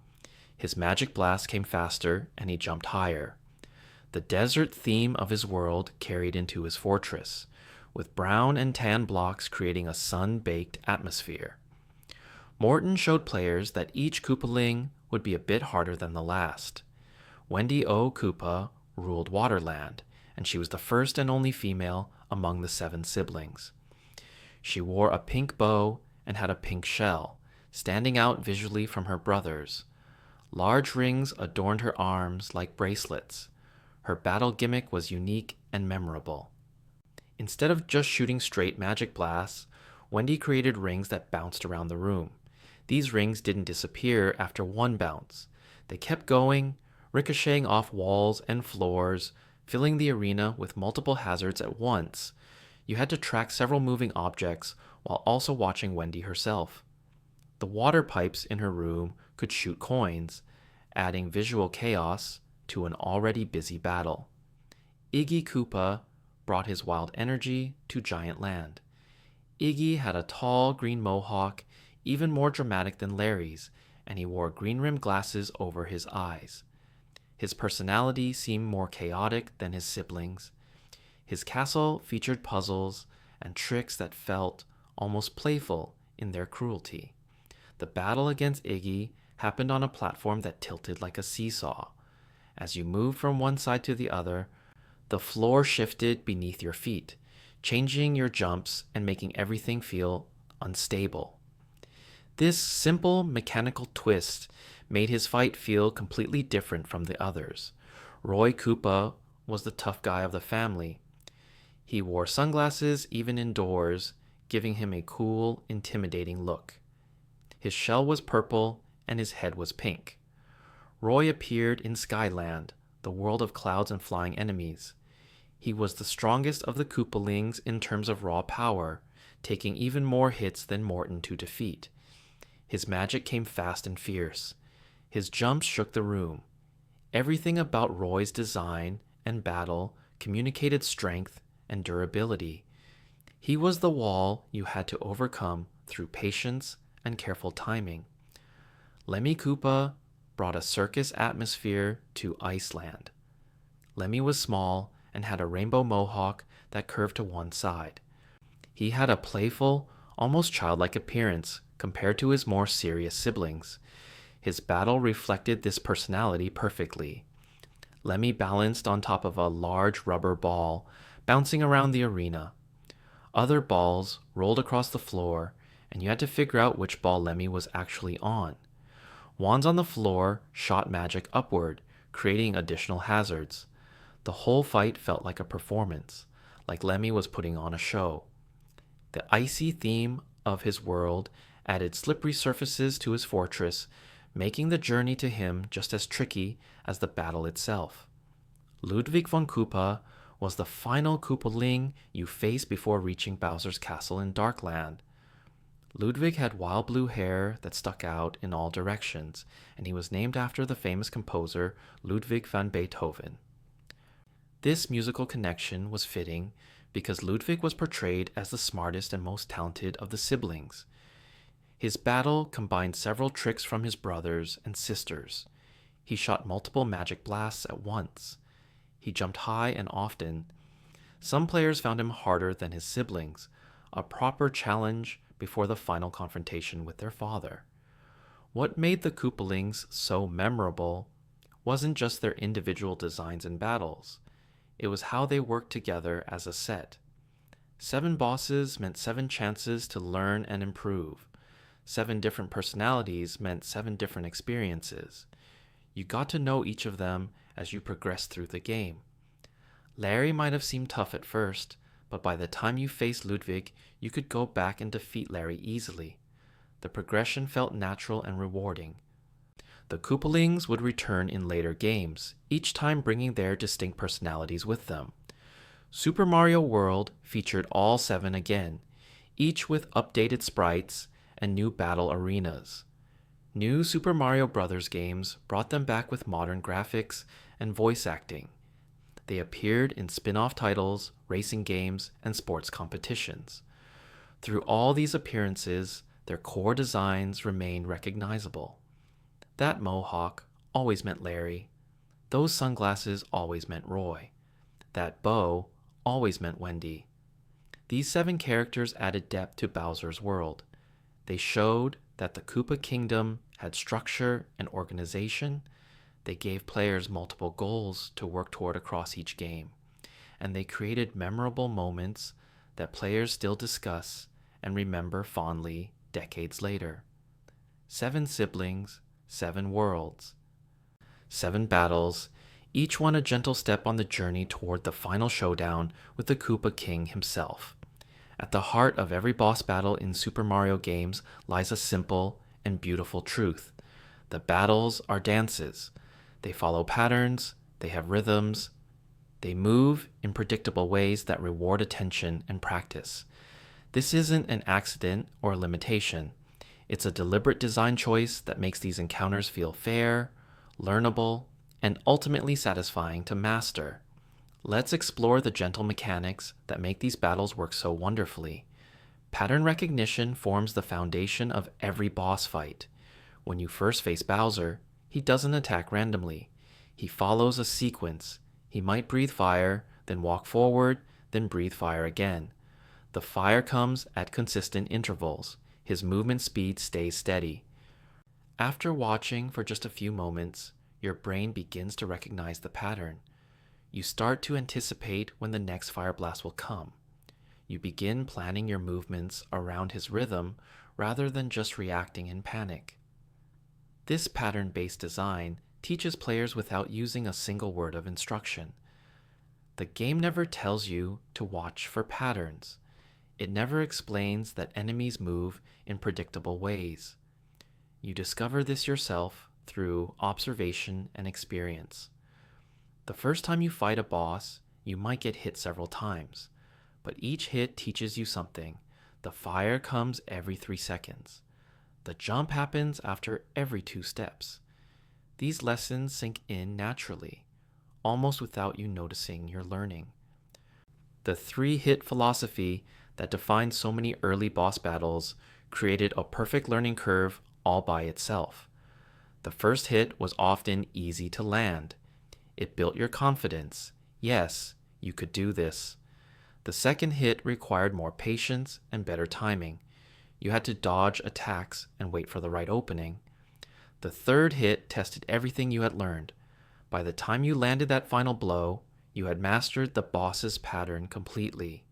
His magic blast came faster and he jumped higher. The desert theme of his world carried into his fortress, with brown and tan blocks creating a sun-baked atmosphere. Morton showed players that each Koopaling would be a bit harder than the last. Wendy O. Koopa ruled Waterland, and she was the first and only female among the 7 siblings. She wore a pink bow and had a pink shell, standing out visually from her brothers. Large rings adorned her arms like bracelets. Her battle gimmick was unique and memorable. Instead of just shooting straight magic blasts, Wendy created rings that bounced around the room. These rings didn't disappear after one bounce. They kept going, ricocheting off walls and floors, filling the arena with multiple hazards at once. You had to track several moving objects while also watching Wendy herself. The water pipes in her room could shoot coins, adding visual chaos to an already busy battle. Iggy Koopa brought his wild energy to Giant Land. Iggy had a tall green mohawk, even more dramatic than Larry's, and he wore green-rimmed glasses over his eyes. His personality seemed more chaotic than his siblings. His castle featured puzzles and tricks that felt almost playful in their cruelty. The battle against Iggy happened on a platform that tilted like a seesaw. As you moved from one side to the other, the floor shifted beneath your feet, changing your jumps and making everything feel unstable. This simple mechanical twist made his fight feel completely different from the others. Roy Koopa was the tough guy of the family. He wore sunglasses even indoors, giving him a cool, intimidating look. His shell was purple and his head was pink. Roy appeared in Skyland, the world of clouds and flying enemies. He was the strongest of the Koopalings in terms of raw power, taking even more hits than Morton to defeat. His magic came fast and fierce. His jumps shook the room. Everything about Roy's design and battle communicated strength and durability. He was the wall you had to overcome through patience and careful timing. Lemmy Koopa brought a circus atmosphere to Iceland. Lemmy was small and had a rainbow mohawk that curved to one side. He had a playful, almost childlike appearance compared to his more serious siblings. His battle reflected this personality perfectly. Lemmy balanced on top of a large rubber ball, bouncing around the arena. Other balls rolled across the floor, and you had to figure out which ball Lemmy was actually on. Wands on the floor shot magic upward, creating additional hazards. The whole fight felt like a performance, like Lemmy was putting on a show. The icy theme of his world added slippery surfaces to his fortress, making the journey to him just as tricky as the battle itself. Ludwig von Koopa was the final Koopaling you faced before reaching Bowser's castle in Darkland. Ludwig had wild blue hair that stuck out in all directions, and he was named after the famous composer Ludwig van Beethoven. This musical connection was fitting because Ludwig was portrayed as the smartest and most talented of the siblings. His battle combined several tricks from his brothers and sisters. He shot multiple magic blasts at once. He jumped high and often. Some players found him harder than his siblings, a proper challenge before the final confrontation with their father. What made the Koopalings so memorable wasn't just their individual designs and battles. It was how they worked together as a set. 7 bosses meant 7 chances to learn and improve. 7 different personalities meant 7 different experiences. You got to know each of them as you progressed through the game. Larry might have seemed tough at first, but by the time you faced Ludwig, you could go back and defeat Larry easily. The progression felt natural and rewarding. The Koopalings would return in later games, each time bringing their distinct personalities with them. Super Mario World featured all 7 again, each with updated sprites and new battle arenas. New Super Mario Bros. Games brought them back with modern graphics and voice acting. They appeared in spin-off titles, racing games, and sports competitions. Through all these appearances, their core designs remained recognizable. That mohawk always meant Larry. Those sunglasses always meant Roy. That bow always meant Wendy. These 7 characters added depth to Bowser's world. They showed that the Koopa Kingdom had structure and organization. They gave players multiple goals to work toward across each game. And they created memorable moments that players still discuss and remember fondly decades later. 7 siblings, 7 worlds, 7 battles, each one a gentle step on the journey toward the final showdown with the Koopa King himself. At the heart of every boss battle in Super Mario games lies a simple and beautiful truth. The battles are dances. They follow patterns, they have rhythms, they move in predictable ways that reward attention and practice. This isn't an accident or a limitation. It's a deliberate design choice that makes these encounters feel fair, learnable, and ultimately satisfying to master. Let's explore the gentle mechanics that make these battles work so wonderfully. Pattern recognition forms the foundation of every boss fight. When you first face Bowser, he doesn't attack randomly. He follows a sequence. He might breathe fire, then walk forward, then breathe fire again. The fire comes at consistent intervals. His movement speed stays steady. After watching for just a few moments, your brain begins to recognize the pattern. You start to anticipate when the next fire blast will come. You begin planning your movements around his rhythm rather than just reacting in panic. This pattern-based design teaches players without using a single word of instruction. The game never tells you to watch for patterns. It never explains that enemies move in predictable ways. You discover this yourself through observation and experience. The first time you fight a boss, you might get hit several times, but each hit teaches you something. The fire comes every 3 seconds. The jump happens after every 2 steps. These lessons sink in naturally, almost without you noticing you're learning. The 3-hit philosophy that defined so many early boss battles created a perfect learning curve all by itself. The first hit was often easy to land. It built your confidence. Yes, You could do this. The second hit required more patience and better timing. You had to dodge attacks and wait for the right opening. The third hit tested everything you had learned. By the time you landed that final blow, you had mastered the boss's pattern completely.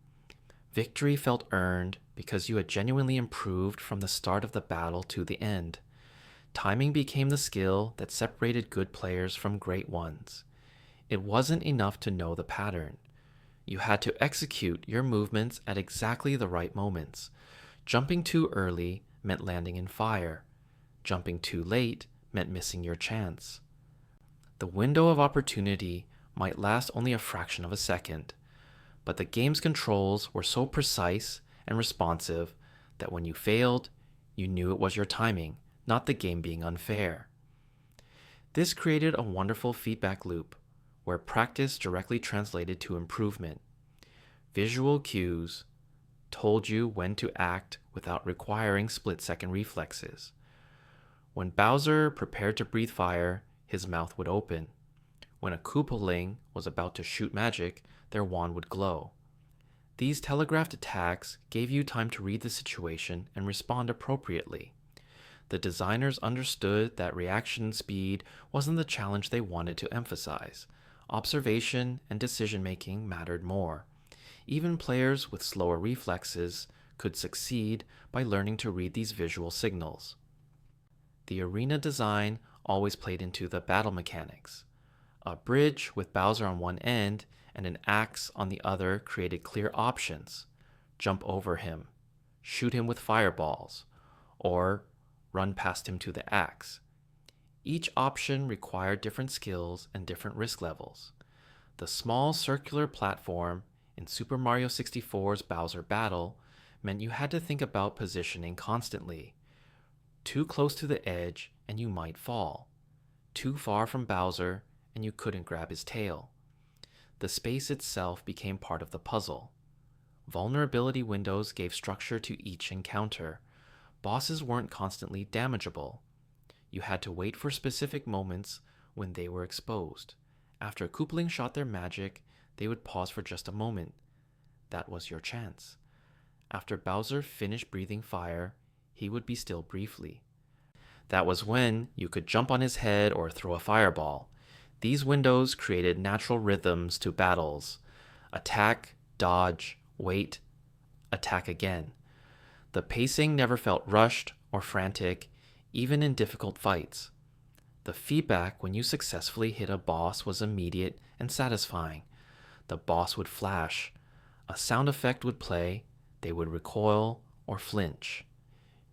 Victory felt earned because you had genuinely improved from the start of the battle to the end. Timing became the skill that separated good players from great ones. It wasn't enough to know the pattern. You had to execute your movements at exactly the right moments. Jumping too early meant landing in fire. Jumping too late meant missing your chance. The window of opportunity might last only a fraction of a second, but the game's controls were so precise and responsive that when you failed, you knew it was your timing, not the game being unfair. This created a wonderful feedback loop, where practice directly translated to improvement. Visual cues told you when to act without requiring split-second reflexes. When Bowser prepared to breathe fire, his mouth would open. When a Koopaling was about to shoot magic, their wand would glow. These telegraphed attacks gave you time to read the situation and respond appropriately. The designers understood that reaction speed wasn't the challenge they wanted to emphasize. Observation and decision-making mattered more. Even players with slower reflexes could succeed by learning to read these visual signals. The arena design always played into the battle mechanics. A bridge with Bowser on one end and an axe on the other created clear options. Jump over him, shoot him with fireballs, or run past him to the axe. Each option required different skills and different risk levels. The small circular platform in Super Mario 64's Bowser Battle meant you had to think about positioning constantly. Too close to the edge and you might fall. Too far from Bowser and you couldn't grab his tail. The space itself became part of the puzzle. Vulnerability windows gave structure to each encounter. Bosses weren't constantly damageable. You had to wait for specific moments when they were exposed. After a Koopaling shot their magic, they would pause for just a moment. That was your chance. After Bowser finished breathing fire, he would be still briefly. That was when you could jump on his head or throw a fireball. These windows created natural rhythms to battles. Attack, dodge, wait, attack again. The pacing never felt rushed or frantic, even in difficult fights. The feedback when you successfully hit a boss was immediate and satisfying. The boss would flash, a sound effect would play, they would recoil or flinch.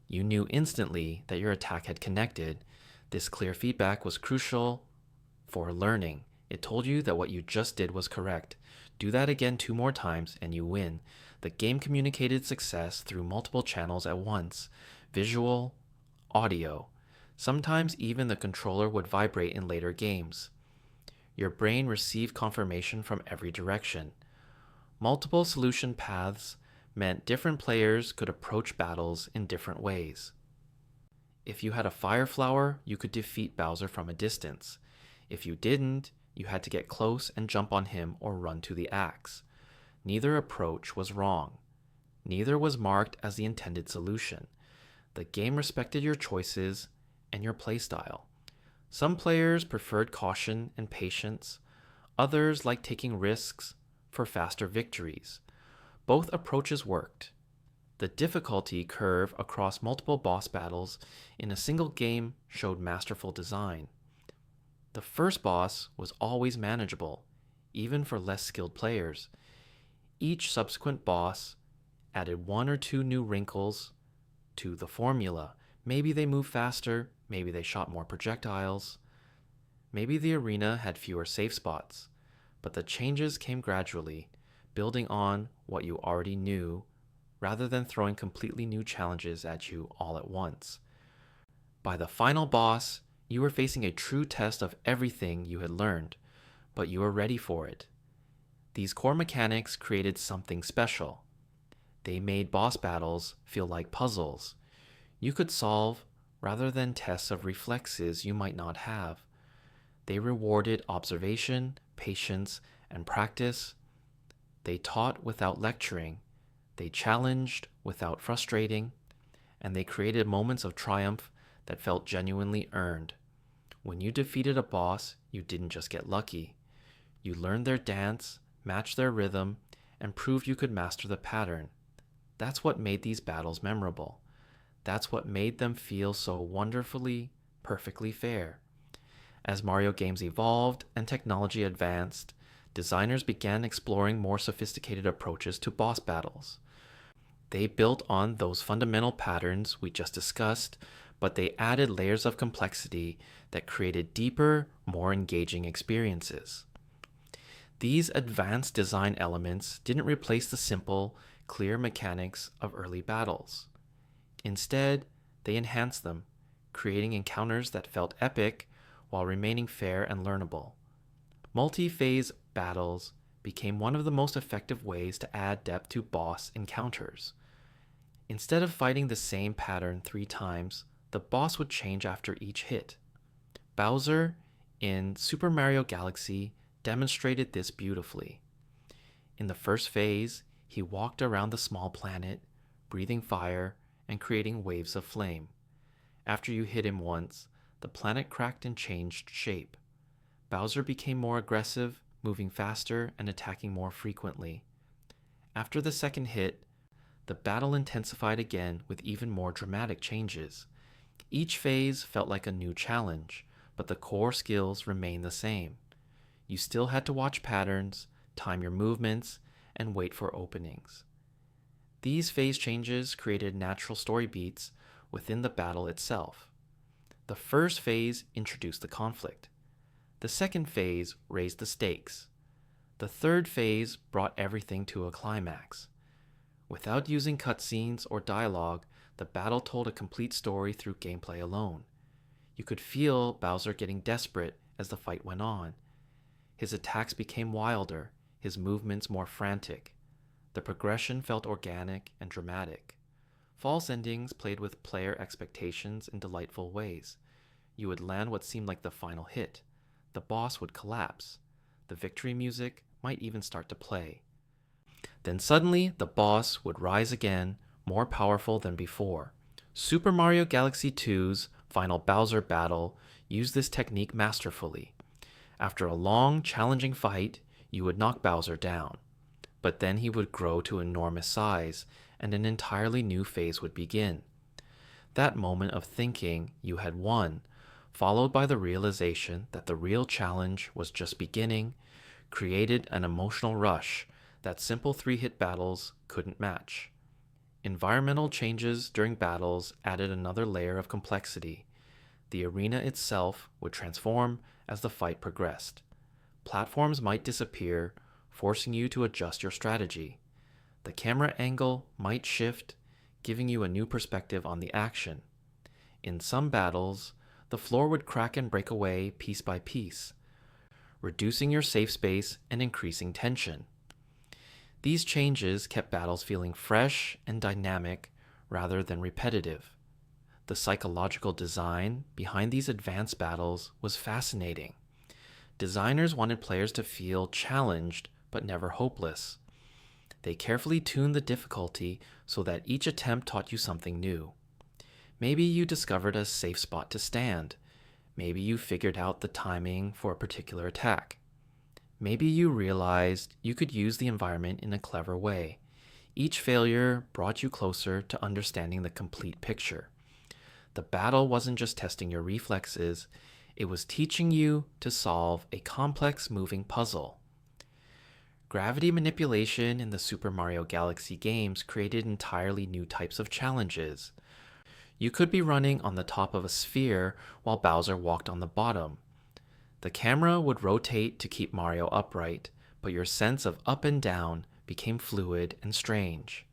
You knew instantly that your attack had connected. This clear feedback was crucial for learning. It told you that what you just did was correct. Do that again 2 more times and you win. The game communicated success through multiple channels at once: visual, audio. Sometimes even the controller would vibrate in later games. Your brain received confirmation from every direction. Multiple solution paths meant different players could approach battles in different ways. If you had a fire flower, you could defeat Bowser from a distance. If you didn't, you had to get close and jump on him or run to the axe. Neither approach was wrong. Neither was marked as the intended solution. The game respected your choices and your playstyle. Some players preferred caution and patience. Others liked taking risks for faster victories. Both approaches worked. The difficulty curve across multiple boss battles in a single game showed masterful design. The first boss was always manageable, even for less skilled players. Each subsequent boss added 1 or 2 new wrinkles to the formula. Maybe they moved faster, maybe they shot more projectiles, maybe the arena had fewer safe spots, but the changes came gradually, building on what you already knew, rather than throwing completely new challenges at you all at once. By the final boss, you were facing a true test of everything you had learned, but you were ready for it. These core mechanics created something special. They made boss battles feel like puzzles you could solve rather than tests of reflexes you might not have. They rewarded observation, patience, and practice, They taught without lecturing, they challenged without frustrating, and they created moments of triumph that felt genuinely earned. When you defeated a boss, you didn't just get lucky. You learned their dance, matched their rhythm, and proved you could master the pattern. That's what made these battles memorable. That's what made them feel so wonderfully, perfectly fair. As Mario games evolved and technology advanced, designers began exploring more sophisticated approaches to boss battles. They built on those fundamental patterns we just discussed, but they added layers of complexity that created deeper, more engaging experiences. These advanced design elements didn't replace the simple, clear mechanics of early battles. Instead, they enhanced them, creating encounters that felt epic while remaining fair and learnable. Multi-phase battles became one of the most effective ways to add depth to boss encounters. Instead of fighting the same pattern 3 times, the boss would change after each hit. Bowser, in Super Mario Galaxy, demonstrated this beautifully. In the first phase, he walked around the small planet, breathing fire and creating waves of flame. After you hit him once, the planet cracked and changed shape. Bowser became more aggressive, moving faster and attacking more frequently. After the second hit, the battle intensified again with even more dramatic changes. Each phase felt like a new challenge, but the core skills remained the same. You still had to watch patterns, time your movements, and wait for openings. These phase changes created natural story beats within the battle itself. The first phase introduced the conflict. The second phase raised the stakes. The third phase brought everything to a climax. Without using cutscenes or dialogue, the battle told a complete story through gameplay alone. You could feel Bowser getting desperate as the fight went on. His attacks became wilder, his movements more frantic. The progression felt organic and dramatic. False endings played with player expectations in delightful ways. You would land what seemed like the final hit. The boss would collapse. The victory music might even start to play. Then suddenly, the boss would rise again, more powerful than before. Super Mario Galaxy 2's final Bowser battle used this technique masterfully. After a long, challenging fight, you would knock Bowser down. But then he would grow to enormous size, and an entirely new phase would begin. That moment of thinking you had won, followed by the realization that the real challenge was just beginning, created an emotional rush that simple 3-hit battles couldn't match. Environmental changes during battles added another layer of complexity. The arena itself would transform as the fight progressed. Platforms might disappear, forcing you to adjust your strategy. The camera angle might shift, giving you a new perspective on the action. In some battles, the floor would crack and break away piece by piece, reducing your safe space and increasing tension. These changes kept battles feeling fresh and dynamic rather than repetitive. The psychological design behind these advanced battles was fascinating. Designers wanted players to feel challenged but never hopeless. They carefully tuned the difficulty so that each attempt taught you something new. Maybe you discovered a safe spot to stand. Maybe you figured out the timing for a particular attack. Maybe you realized you could use the environment in a clever way. Each failure brought you closer to understanding the complete picture. The battle wasn't just testing your reflexes, it was teaching you to solve a complex moving puzzle. Gravity manipulation in the Super Mario Galaxy games created entirely new types of challenges. You could be running on the top of a sphere while Bowser walked on the bottom. The camera would rotate to keep Mario upright, but your sense of up and down became fluid and strange.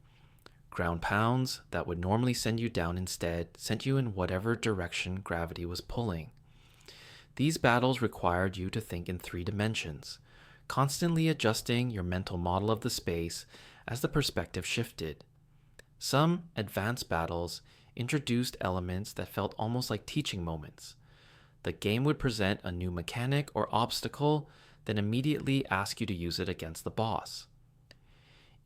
Ground pounds that would normally send you down instead sent you in whatever direction gravity was pulling. These battles required you to think in 3 dimensions, constantly adjusting your mental model of the space as the perspective shifted. Some advanced battles introduced elements that felt almost like teaching moments. The game would present a new mechanic or obstacle, then immediately ask you to use it against the boss.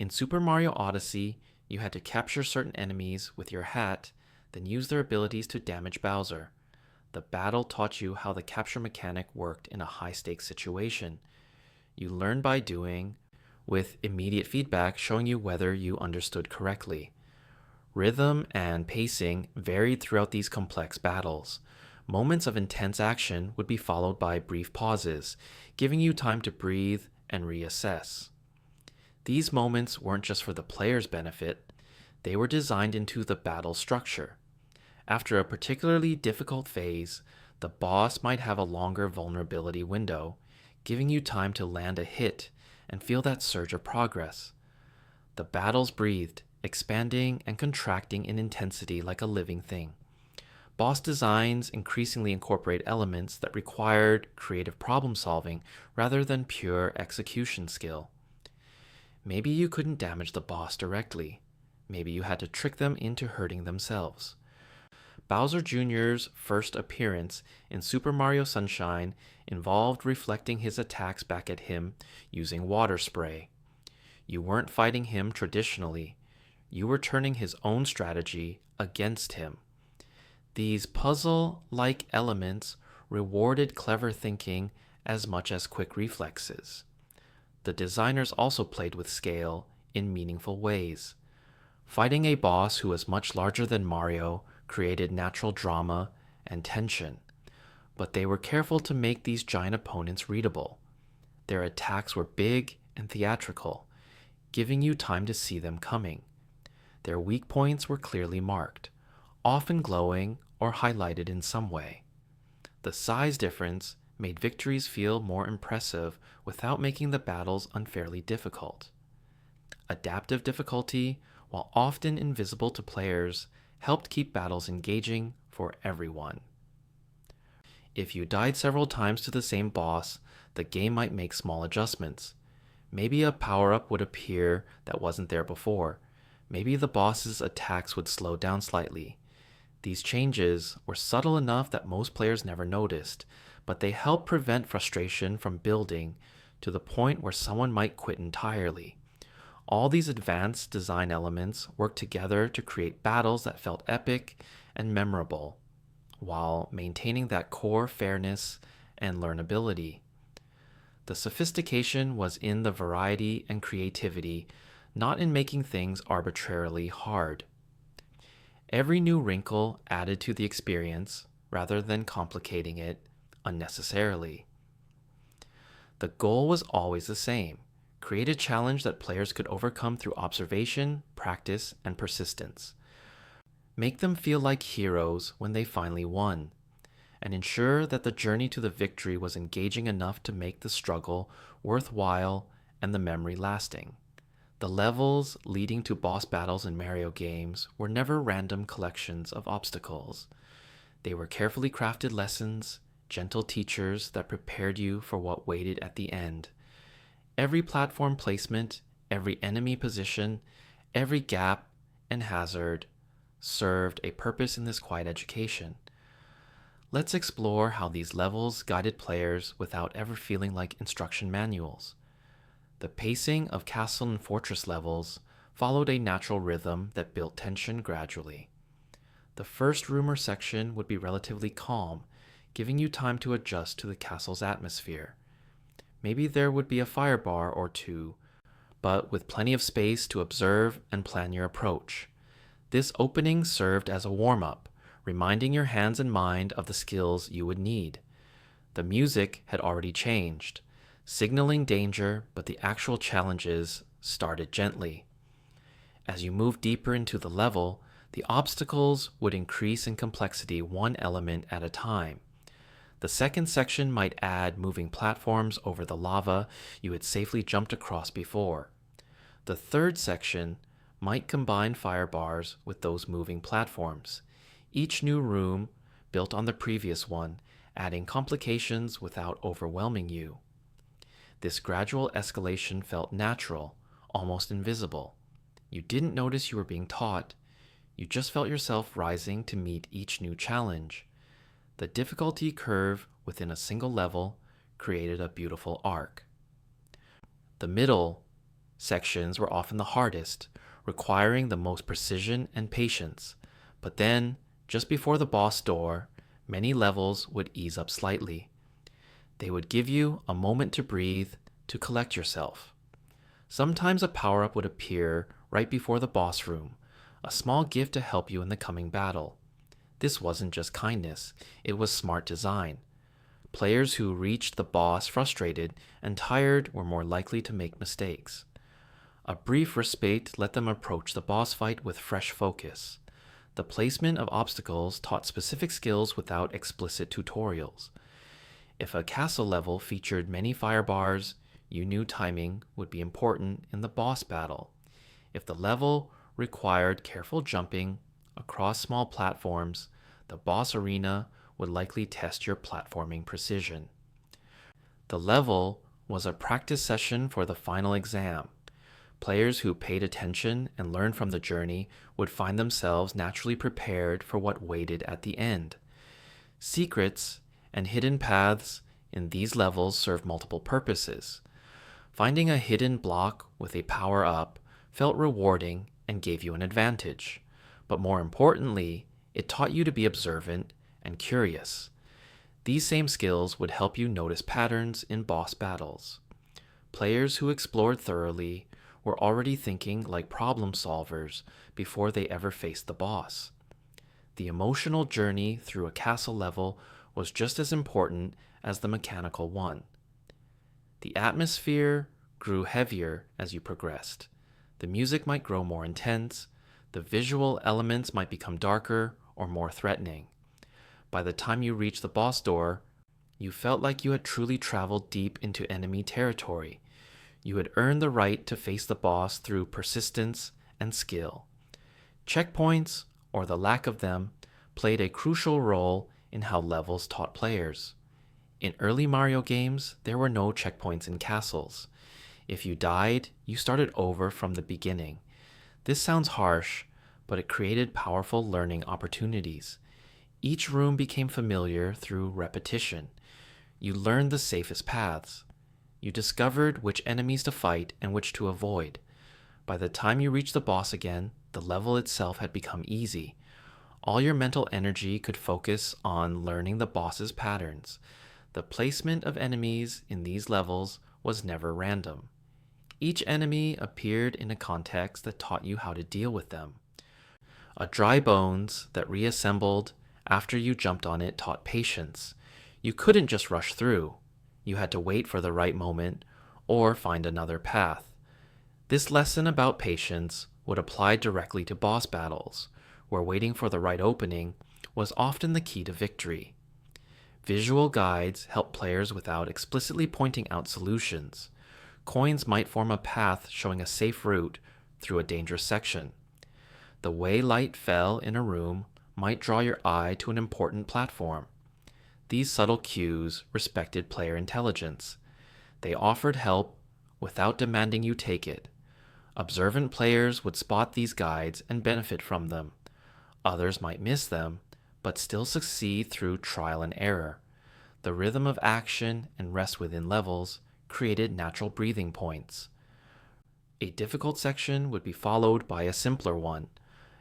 In Super Mario Odyssey, you had to capture certain enemies with your hat, then use their abilities to damage Bowser. The battle taught you how the capture mechanic worked in a high-stakes situation. You learned by doing, with immediate feedback showing you whether you understood correctly. Rhythm and pacing varied throughout these complex battles. Moments of intense action would be followed by brief pauses, giving you time to breathe and reassess. These moments weren't just for the player's benefit, they were designed into the battle structure. After a particularly difficult phase, the boss might have a longer vulnerability window, giving you time to land a hit and feel that surge of progress. The battles breathed, expanding and contracting in intensity like a living thing. Boss designs increasingly incorporate elements that required creative problem solving rather than pure execution skill. Maybe you couldn't damage the boss directly. Maybe you had to trick them into hurting themselves. Bowser Jr.'s first appearance in Super Mario Sunshine involved reflecting his attacks back at him using water spray. You weren't fighting him traditionally. You were turning his own strategy against him. These puzzle-like elements rewarded clever thinking as much as quick reflexes. The designers also played with scale in meaningful ways. Fighting a boss who was much larger than Mario created natural drama and tension, but they were careful to make these giant opponents readable. Their attacks were big and theatrical, giving you time to see them coming. Their weak points were clearly marked, often glowing or highlighted in some way. The size difference made victories feel more impressive without making the battles unfairly difficult. Adaptive difficulty, while often invisible to players, helped keep battles engaging for everyone. If you died several times to the same boss, the game might make small adjustments. Maybe a power-up would appear that wasn't there before. Maybe the boss's attacks would slow down slightly. These changes were subtle enough that most players never noticed, but they helped prevent frustration from building to the point where someone might quit entirely. All these advanced design elements worked together to create battles that felt epic and memorable, while maintaining that core fairness and learnability. The sophistication was in the variety and creativity, not in making things arbitrarily hard. Every new wrinkle added to the experience rather than complicating it unnecessarily. The goal was always the same: create a challenge that players could overcome through observation, practice, and persistence. Make them feel like heroes when they finally won, and ensure that the journey to the victory was engaging enough to make the struggle worthwhile and the memory lasting. The levels leading to boss battles in Mario games were never random collections of obstacles. They were carefully crafted lessons, gentle teachers that prepared you for what waited at the end. Every platform placement, every enemy position, every gap and hazard served a purpose in this quiet education. Let's explore how these levels guided players without ever feeling like instruction manuals. The pacing of castle and fortress levels followed a natural rhythm that built tension gradually. The first room or section would be relatively calm, giving you time to adjust to the castle's atmosphere. Maybe there would be a fire bar or two, but with plenty of space to observe and plan your approach. This opening served as a warm-up, reminding your hands and mind of the skills you would need. The music had already changed, signaling danger, but the actual challenges started gently. As you moved deeper into the level, the obstacles would increase in complexity one element at a time. The second section might add moving platforms over the lava you had safely jumped across before. The third section might combine fire bars with those moving platforms, each new room built on the previous one, adding complications without overwhelming you. This gradual escalation felt natural, almost invisible. You didn't notice you were being taught. You just felt yourself rising to meet each new challenge. The difficulty curve within a single level created a beautiful arc. The middle sections were often the hardest, requiring the most precision and patience. But then, just before the boss door, many levels would ease up slightly. They would give you a moment to breathe, to collect yourself. Sometimes a power-up would appear right before the boss room, a small gift to help you in the coming battle. This wasn't just kindness, it was smart design. Players who reached the boss frustrated and tired were more likely to make mistakes. A brief respite let them approach the boss fight with fresh focus. The placement of obstacles taught specific skills without explicit tutorials. If a castle level featured many fire bars, you knew timing would be important in the boss battle. If the level required careful jumping across small platforms, the boss arena would likely test your platforming precision. The level was a practice session for the final exam. Players who paid attention and learned from the journey would find themselves naturally prepared for what waited at the end. Secrets and hidden paths in these levels serve multiple purposes. Finding a hidden block with a power-up felt rewarding and gave you an advantage. But more importantly, it taught you to be observant and curious. These same skills would help you notice patterns in boss battles. Players who explored thoroughly were already thinking like problem solvers before they ever faced the boss. The emotional journey through a castle level was just as important as the mechanical one. The atmosphere grew heavier as you progressed. The music might grow more intense, the visual elements might become darker or more threatening. By the time you reached the boss door, you felt like you had truly traveled deep into enemy territory. You had earned the right to face the boss through persistence and skill. Checkpoints, or the lack of them, played a crucial role in how levels taught players. In early Mario games, there were no checkpoints in castles. If you died, you started over from the beginning. This sounds harsh, but it created powerful learning opportunities. Each room became familiar through repetition. You learned the safest paths. You discovered which enemies to fight and which to avoid. By the time you reached the boss again, the level itself had become easy. All your mental energy could focus on learning the boss's patterns. The placement of enemies in these levels was never random. Each enemy appeared in a context that taught you how to deal with them. A dry bones that reassembled after you jumped on it taught patience. You couldn't just rush through. You had to wait for the right moment or find another path. This lesson about patience would apply directly to boss battles, where waiting for the right opening was often the key to victory. Visual guides help players without explicitly pointing out solutions. Coins might form a path showing a safe route through a dangerous section. The way light fell in a room might draw your eye to an important platform. These subtle cues respected player intelligence. They offered help without demanding you take it. Observant players would spot these guides and benefit from them. Others might miss them, but still succeed through trial and error. The rhythm of action and rest within levels created natural breathing points. A difficult section would be followed by a simpler one.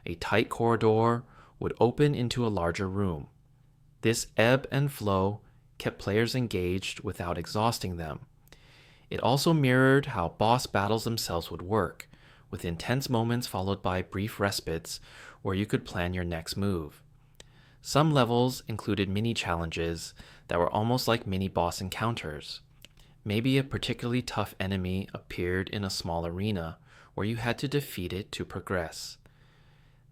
A tight corridor would open into a larger room. This ebb and flow kept players engaged without exhausting them. It also mirrored how boss battles themselves would work, with intense moments followed by brief respites where you could plan your next move. Some levels included mini-challenges that were almost like mini-boss encounters. Maybe a particularly tough enemy appeared in a small arena where you had to defeat it to progress.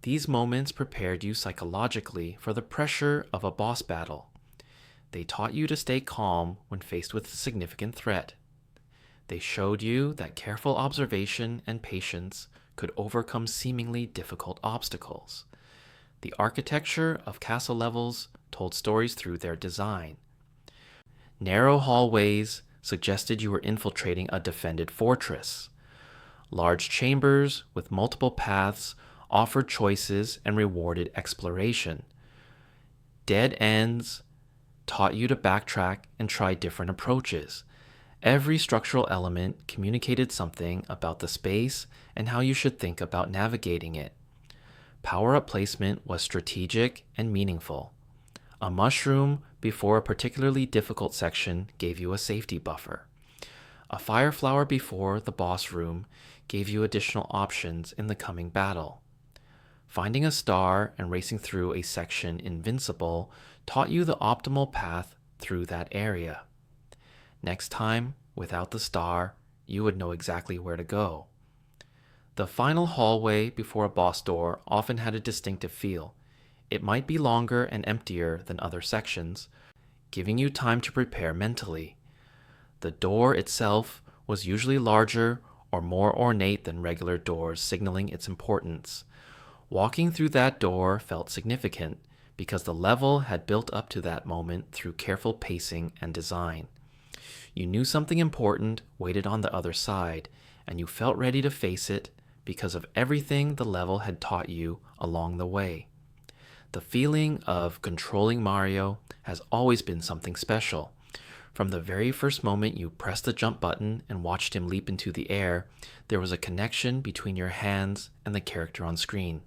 These moments prepared you psychologically for the pressure of a boss battle. They taught you to stay calm when faced with a significant threat. They showed you that careful observation and patience could overcome seemingly difficult obstacles. The architecture of castle levels told stories through their design. Narrow hallways suggested you were infiltrating a defended fortress. Large chambers with multiple paths offered choices and rewarded exploration. Dead ends taught you to backtrack and try different approaches. Every structural element communicated something about the space and how you should think about navigating it. Power-up placement was strategic and meaningful. A mushroom before a particularly difficult section gave you a safety buffer. A fire flower before the boss room gave you additional options in the coming battle. Finding a star and racing through a section invincible taught you the optimal path through that area. Next time, without the star, you would know exactly where to go. The final hallway before a boss door often had a distinctive feel. It might be longer and emptier than other sections, giving you time to prepare mentally. The door itself was usually larger or more ornate than regular doors, signaling its importance. Walking through that door felt significant because the level had built up to that moment through careful pacing and design. You knew something important waited on the other side, and you felt ready to face it because of everything the level had taught you along the way. The feeling of controlling Mario has always been something special. From the very first moment you pressed the jump button and watched him leap into the air, there was a connection between your hands and the character on screen.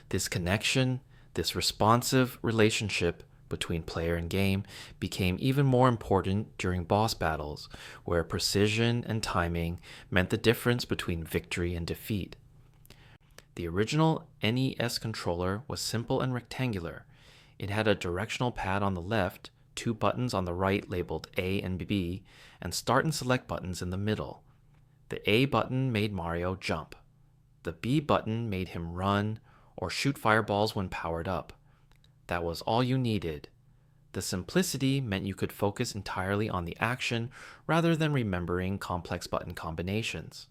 This connection, this responsive relationship between player and game, became even more important during boss battles, where precision and timing meant the difference between victory and defeat. The original NES controller was simple and rectangular. It had a directional pad on the left, two buttons on the right labeled A and B, and start and select buttons in the middle. The A button made Mario jump. The B button made him run or shoot fireballs when powered up. That was all you needed. The simplicity meant you could focus entirely on the action rather than remembering complex button combinations.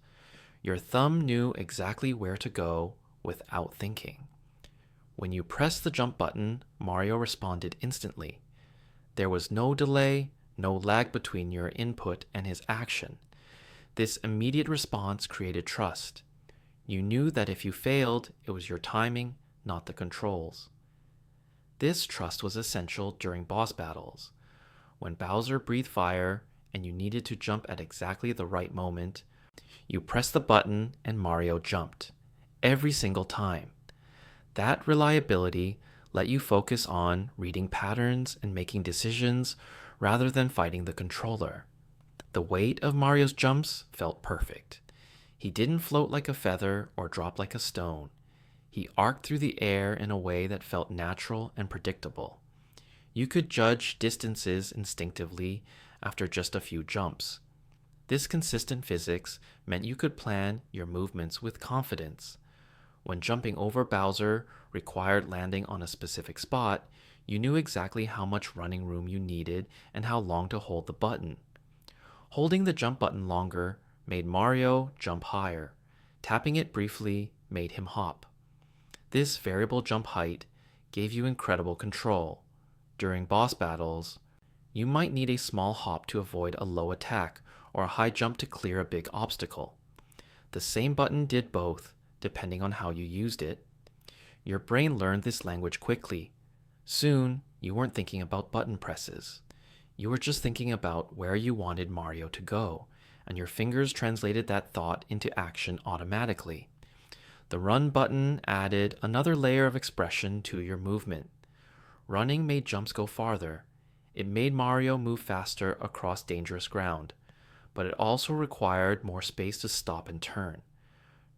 Your thumb knew exactly where to go without thinking. When you pressed the jump button, Mario responded instantly. There was no delay, no lag between your input and his action. This immediate response created trust. You knew that if you failed, it was your timing, not the controls. This trust was essential during boss battles. When Bowser breathed fire and you needed to jump at exactly the right moment, you pressed the button and Mario jumped. Every single time. That reliability let you focus on reading patterns and making decisions rather than fighting the controller. The weight of Mario's jumps felt perfect. He didn't float like a feather or drop like a stone. He arced through the air in a way that felt natural and predictable. You could judge distances instinctively after just a few jumps. This consistent physics meant you could plan your movements with confidence. When jumping over Bowser required landing on a specific spot, you knew exactly how much running room you needed and how long to hold the button. Holding the jump button longer made Mario jump higher. Tapping it briefly made him hop. This variable jump height gave you incredible control. During boss battles, you might need a small hop to avoid a low attack or a high jump to clear a big obstacle. The same button did both, depending on how you used it. Your brain learned this language quickly. Soon, you weren't thinking about button presses. You were just thinking about where you wanted Mario to go, and your fingers translated that thought into action automatically. The run button added another layer of expression to your movement. Running made jumps go farther. It made Mario move faster across dangerous ground, but it also required more space to stop and turn.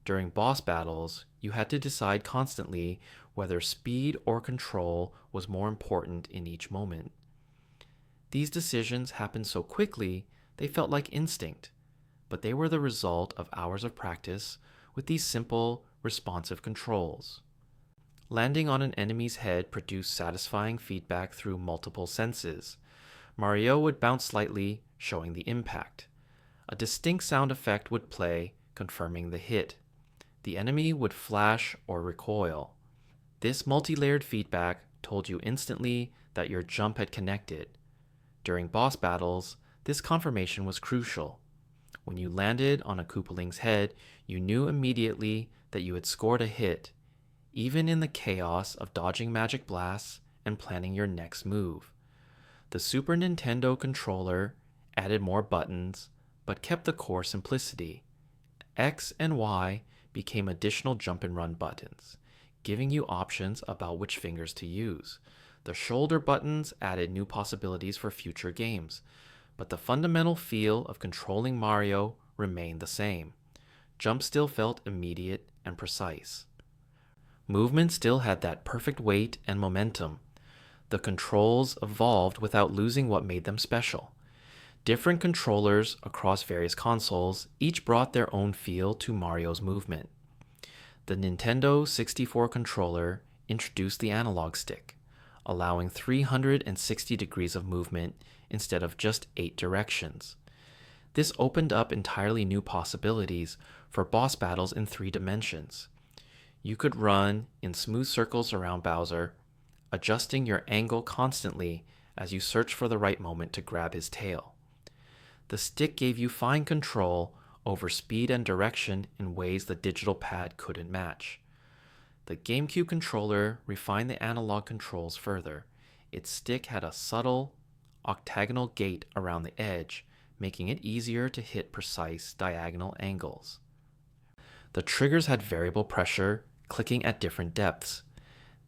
During boss battles, you had to decide constantly whether speed or control was more important in each moment. These decisions happened so quickly, they felt like instinct, but they were the result of hours of practice with these simple, responsive controls. Landing on an enemy's head produced satisfying feedback through multiple senses. Mario would bounce slightly, showing the impact. A distinct sound effect would play, confirming the hit. The enemy would flash or recoil. This multi-layered feedback told you instantly that your jump had connected. During boss battles, this confirmation was crucial. When you landed on a Koopaling's head, you knew immediately that you had scored a hit, even in the chaos of dodging magic blasts and planning your next move. The Super Nintendo controller added more buttons, but kept the core simplicity. X and Y became additional jump and run buttons, giving you options about which fingers to use. The shoulder buttons added new possibilities for future games, but the fundamental feel of controlling Mario remained the same. Jump still felt immediate and precise. Movement still had that perfect weight and momentum. The controls evolved without losing what made them special. Different controllers across various consoles each brought their own feel to Mario's movement. The Nintendo 64 controller introduced the analog stick, allowing 360 degrees of movement instead of just 8 directions. This opened up entirely new possibilities for boss battles in 3 dimensions. You could run in smooth circles around Bowser, adjusting your angle constantly as you searched for the right moment to grab his tail. The stick gave you fine control over speed and direction in ways the digital pad couldn't match. The GameCube controller refined the analog controls further. Its stick had a subtle, octagonal gate around the edge, making it easier to hit precise diagonal angles. The triggers had variable pressure, clicking at different depths.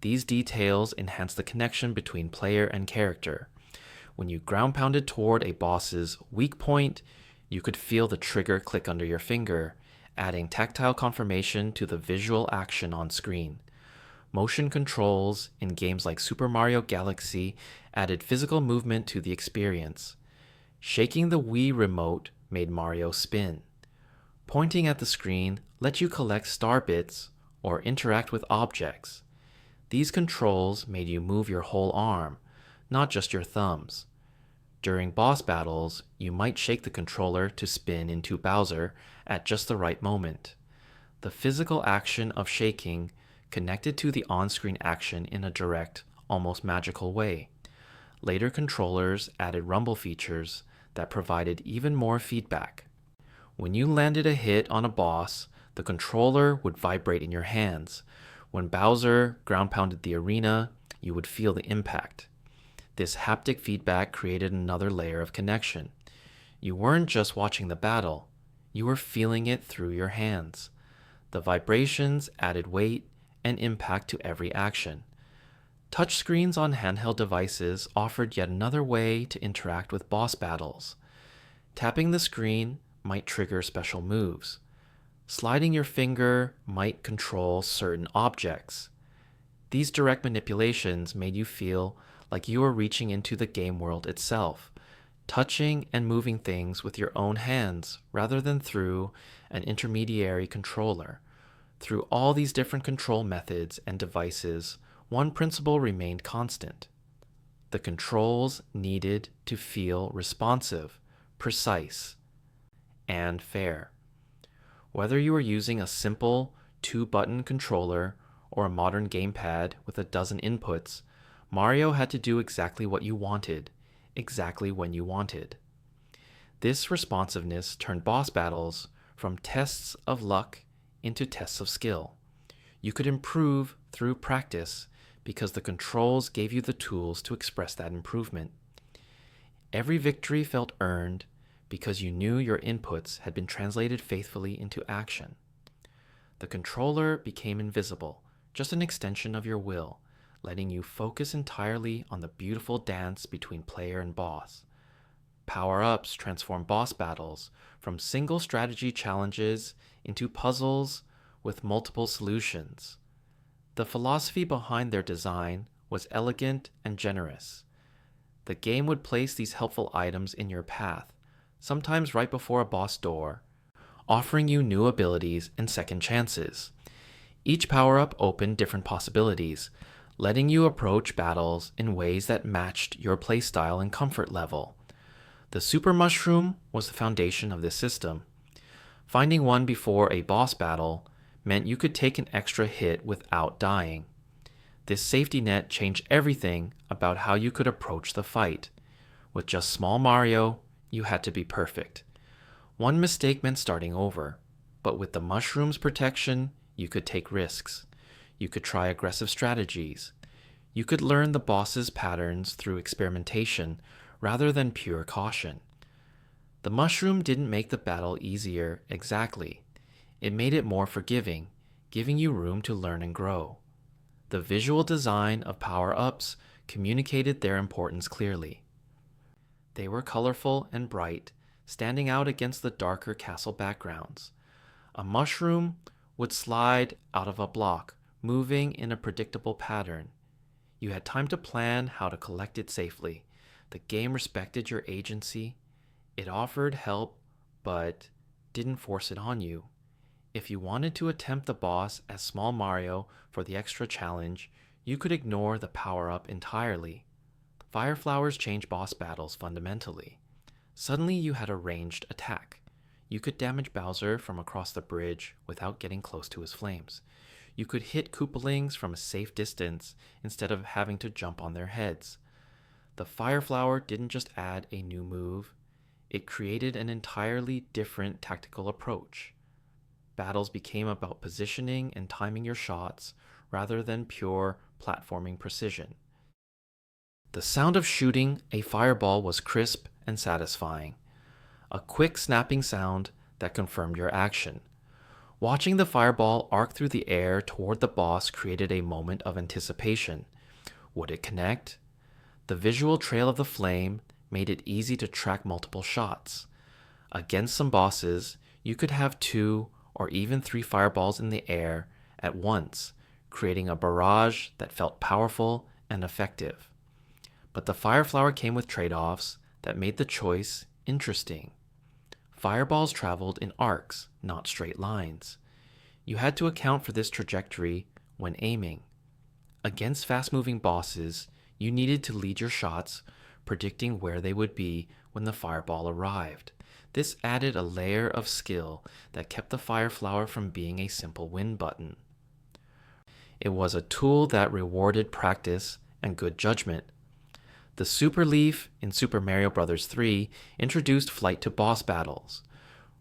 These details enhanced the connection between player and character. When you ground pounded toward a boss's weak point, you could feel the trigger click under your finger, adding tactile confirmation to the visual action on screen. Motion controls in games like Super Mario Galaxy added physical movement to the experience. Shaking the Wii remote made Mario spin. Pointing at the screen let you collect star bits or interact with objects. These controls made you move your whole arm, not just your thumbs. During boss battles, you might shake the controller to spin into Bowser at just the right moment. The physical action of shaking connected to the on-screen action in a direct, almost magical way. Later controllers added rumble features that provided even more feedback. When you landed a hit on a boss, the controller would vibrate in your hands. When Bowser ground-pounded the arena, you would feel the impact. This haptic feedback created another layer of connection. You weren't just watching the battle, you were feeling it through your hands. The vibrations added weight and impact to every action. Touchscreens on handheld devices offered yet another way to interact with boss battles. Tapping the screen might trigger special moves. Sliding your finger might control certain objects. These direct manipulations made you feel like you were reaching into the game world itself, touching and moving things with your own hands rather than through an intermediary controller. Through all these different control methods and devices, one principle remained constant. The controls needed to feel responsive, precise, and fair. Whether you were using a simple 2-button controller or a modern gamepad with a dozen inputs, Mario had to do exactly what you wanted, exactly when you wanted. This responsiveness turned boss battles from tests of luck into tests of skill. You could improve through practice because the controls gave you the tools to express that improvement. Every victory felt earned because you knew your inputs had been translated faithfully into action. The controller became invisible, just an extension of your will, letting you focus entirely on the beautiful dance between player and boss. Power-ups transform boss battles from single strategy challenges into puzzles with multiple solutions. The philosophy behind their design was elegant and generous. The game would place these helpful items in your path, sometimes right before a boss door, offering you new abilities and second chances. Each power-up opened different possibilities, letting you approach battles in ways that matched your playstyle and comfort level. The Super Mushroom was the foundation of this system. Finding one before a boss battle meant you could take an extra hit without dying. This safety net changed everything about how you could approach the fight. With just small Mario, you had to be perfect. One mistake meant starting over, but with the mushroom's protection, you could take risks. You could try aggressive strategies. You could learn the boss's patterns through experimentation rather than pure caution. The mushroom didn't make the battle easier exactly. It made it more forgiving, giving you room to learn and grow. The visual design of power-ups communicated their importance clearly. They were colorful and bright, standing out against the darker castle backgrounds. A mushroom would slide out of a block, moving in a predictable pattern. You had time to plan how to collect it safely. The game respected your agency. It offered help, but didn't force it on you. If you wanted to attempt the boss as Small Mario for the extra challenge, you could ignore the power-up entirely. Fire flowers change boss battles fundamentally. Suddenly you had a ranged attack. You could damage Bowser from across the bridge without getting close to his flames. You could hit Koopalings from a safe distance instead of having to jump on their heads. The Fire Flower didn't just add a new move, it created an entirely different tactical approach. Battles became about positioning and timing your shots rather than pure platforming precision. The sound of shooting a fireball was crisp and satisfying, a quick snapping sound that confirmed your action. Watching the fireball arc through the air toward the boss created a moment of anticipation. Would it connect? The visual trail of the flame made it easy to track multiple shots. Against some bosses, you could have 2 or even 3 fireballs in the air at once, creating a barrage that felt powerful and effective. But the Fire Flower came with trade-offs that made the choice interesting. Fireballs traveled in arcs, not straight lines. You had to account for this trajectory when aiming. Against fast-moving bosses, you needed to lead your shots, predicting where they would be when the fireball arrived. This added a layer of skill that kept the Fire Flower from being a simple win button. It was a tool that rewarded practice and good judgment. The Super Leaf in Super Mario Bros. 3 introduced flight to boss battles.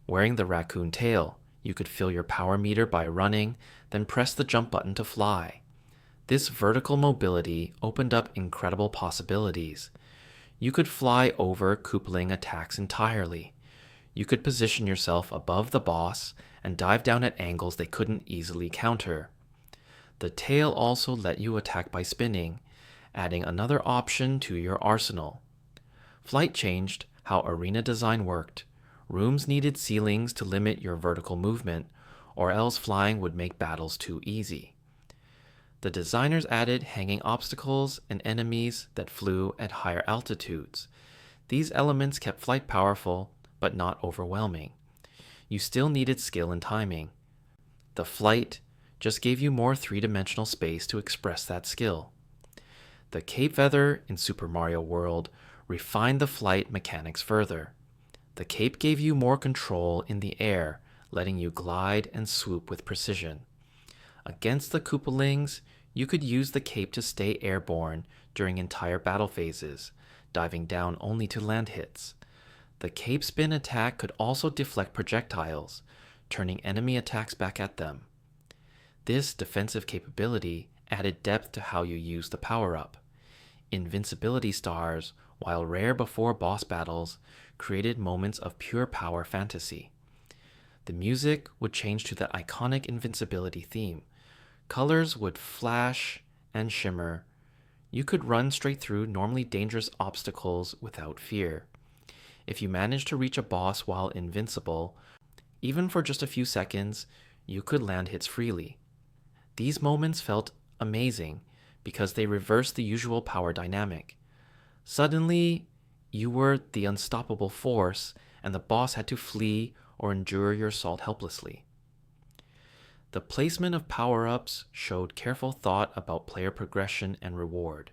Wearing the raccoon tail, you could fill your power meter by running, then press the jump button to fly. This vertical mobility opened up incredible possibilities. You could fly over Koopaling attacks entirely. You could position yourself above the boss and dive down at angles they couldn't easily counter. The tail also let you attack by spinning, adding another option to your arsenal. Flight changed how arena design worked. Rooms needed ceilings to limit your vertical movement, or else flying would make battles too easy. The designers added hanging obstacles and enemies that flew at higher altitudes. These elements kept flight powerful, but not overwhelming. You still needed skill and timing. The flight just gave you more three-dimensional space to express that skill. The Cape Feather in Super Mario World refined the flight mechanics further. The cape gave you more control in the air, letting you glide and swoop with precision. Against the Koopalings, you could use the cape to stay airborne during entire battle phases, diving down only to land hits. The cape spin attack could also deflect projectiles, turning enemy attacks back at them. This defensive capability added depth to how you use the power-up. Invincibility stars, while rare before boss battles, created moments of pure power fantasy. The music would change to the iconic invincibility theme. Colors would flash and shimmer. You could run straight through normally dangerous obstacles without fear. If you managed to reach a boss while invincible, even for just a few seconds, you could land hits freely. These moments felt amazing because they reversed the usual power dynamic. Suddenly, you were the unstoppable force, and the boss had to flee or endure your assault helplessly. The placement of power-ups showed careful thought about player progression and reward.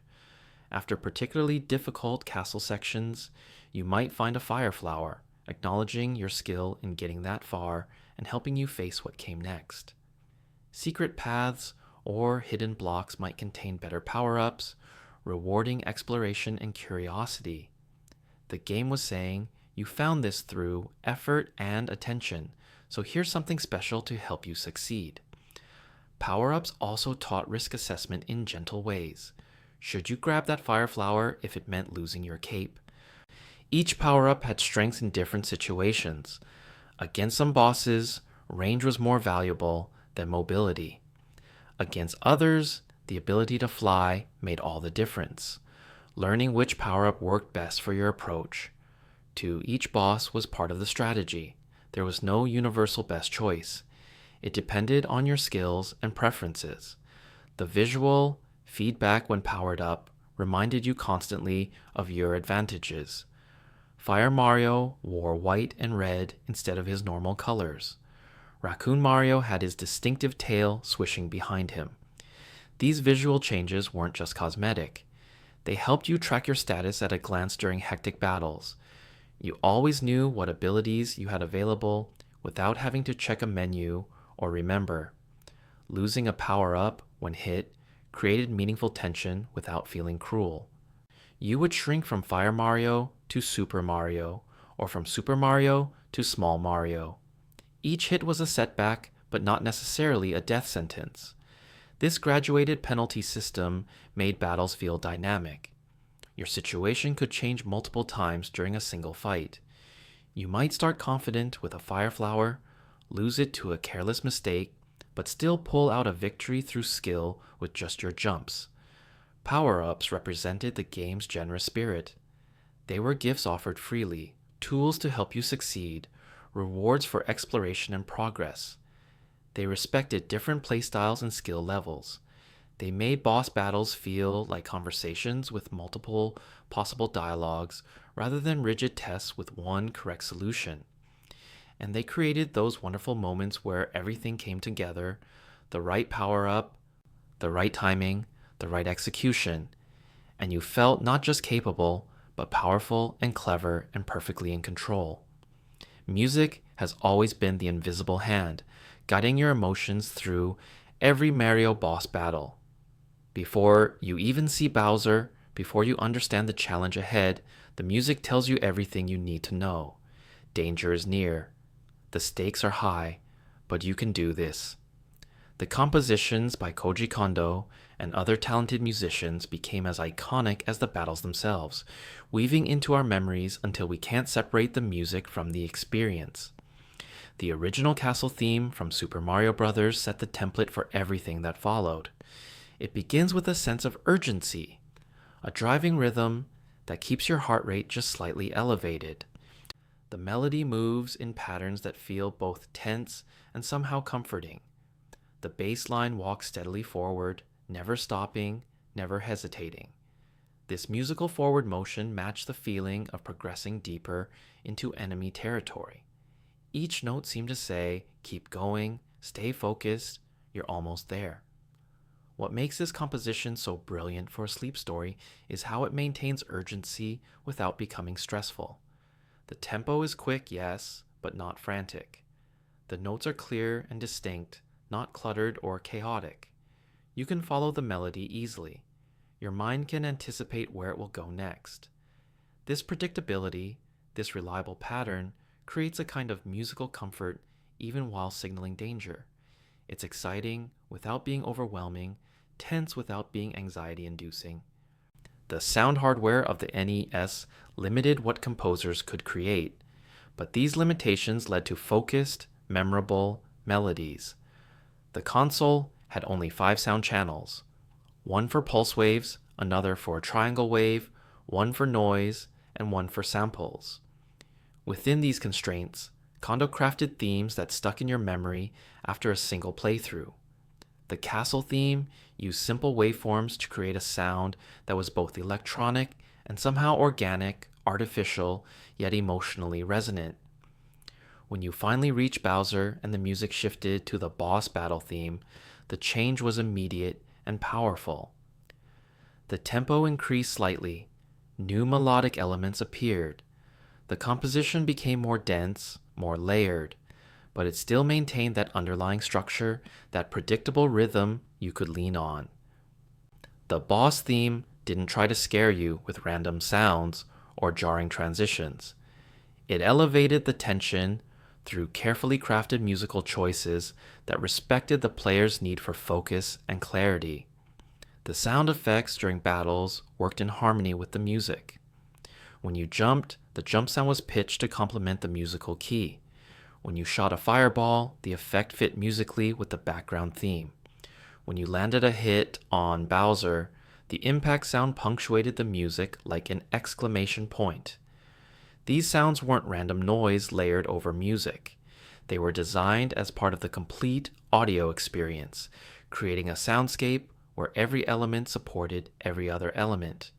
After particularly difficult castle sections, you might find a fire flower, acknowledging your skill in getting that far and helping you face what came next. Secret paths or hidden blocks might contain better power-ups, rewarding exploration and curiosity. The game was saying, you found this through effort and attention, so here's something special to help you succeed. Power-ups also taught risk assessment in gentle ways. Should you grab that fire flower if it meant losing your cape? Each power-up had strengths in different situations. Against some bosses, range was more valuable than mobility. Against others, the ability to fly made all the difference. Learning which power-up worked best for your approach to each boss was part of the strategy. There was no universal best choice. It depended on your skills and preferences. The visual feedback when powered up reminded you constantly of your advantages. Fire Mario wore white and red instead of his normal colors. Raccoon Mario had his distinctive tail swishing behind him. These visual changes weren't just cosmetic. They helped you track your status at a glance during hectic battles. You always knew what abilities you had available without having to check a menu or remember. Losing a power-up when hit created meaningful tension without feeling cruel. You would shrink from Fire Mario to Super Mario, or from Super Mario to Small Mario. Each hit was a setback, but not necessarily a death sentence. This graduated penalty system made battles feel dynamic. Your situation could change multiple times during a single fight. You might start confident with a Fire Flower, lose it to a careless mistake, but still pull out a victory through skill with just your jumps. Power-ups represented the game's generous spirit. They were gifts offered freely, tools to help you succeed, rewards for exploration and progress. They respected different playstyles and skill levels. They made boss battles feel like conversations with multiple possible dialogues rather than rigid tests with one correct solution. And they created those wonderful moments where everything came together, the right power-up, the right timing, the right execution, and you felt not just capable, but powerful and clever and perfectly in control. Music has always been the invisible hand, guiding your emotions through every Mario boss battle. Before you even see Bowser, before you understand the challenge ahead, the music tells you everything you need to know. Danger is near. The stakes are high, but you can do this. The compositions by Koji Kondo and other talented musicians became as iconic as the battles themselves, weaving into our memories until we can't separate the music from the experience. The original castle theme from Super Mario Bros. Set the template for everything that followed. It begins with a sense of urgency, a driving rhythm that keeps your heart rate just slightly elevated. The melody moves in patterns that feel both tense and somehow comforting. The bass line walks steadily forward, never stopping, never hesitating. This musical forward motion matched the feeling of progressing deeper into enemy territory. Each note seemed to say, keep going, stay focused, you're almost there. What makes this composition so brilliant for a sleep story is how it maintains urgency without becoming stressful. The tempo is quick, yes, but not frantic. The notes are clear and distinct, not cluttered or chaotic. You can follow the melody easily. Your mind can anticipate where it will go next. This predictability, this reliable pattern, creates a kind of musical comfort even while signaling danger. It's exciting without being overwhelming, tense without being anxiety-inducing. The sound hardware of the NES limited what composers could create, but these limitations led to focused, memorable melodies. The console had only 5 sound channels, one for pulse waves, another for a triangle wave, one for noise, and one for samples. Within these constraints, Kondo crafted themes that stuck in your memory after a single playthrough. The castle theme used simple waveforms to create a sound that was both electronic and somehow organic, artificial, yet emotionally resonant. When you finally reached Bowser and the music shifted to the boss battle theme, the change was immediate and powerful. The tempo increased slightly. New melodic elements appeared. The composition became more dense, more layered, but it still maintained that underlying structure, that predictable rhythm you could lean on. The boss theme didn't try to scare you with random sounds or jarring transitions. It elevated the tension through carefully crafted musical choices that respected the player's need for focus and clarity. The sound effects during battles worked in harmony with the music. When you jumped, The jump sound was pitched to complement the musical key. When you shot a fireball, the effect fit musically with the background theme. When you landed a hit on Bowser, the impact sound punctuated the music like an exclamation point. These sounds weren't random noise layered over music. They were designed as part of the complete audio experience, creating a soundscape where every element supported every other element.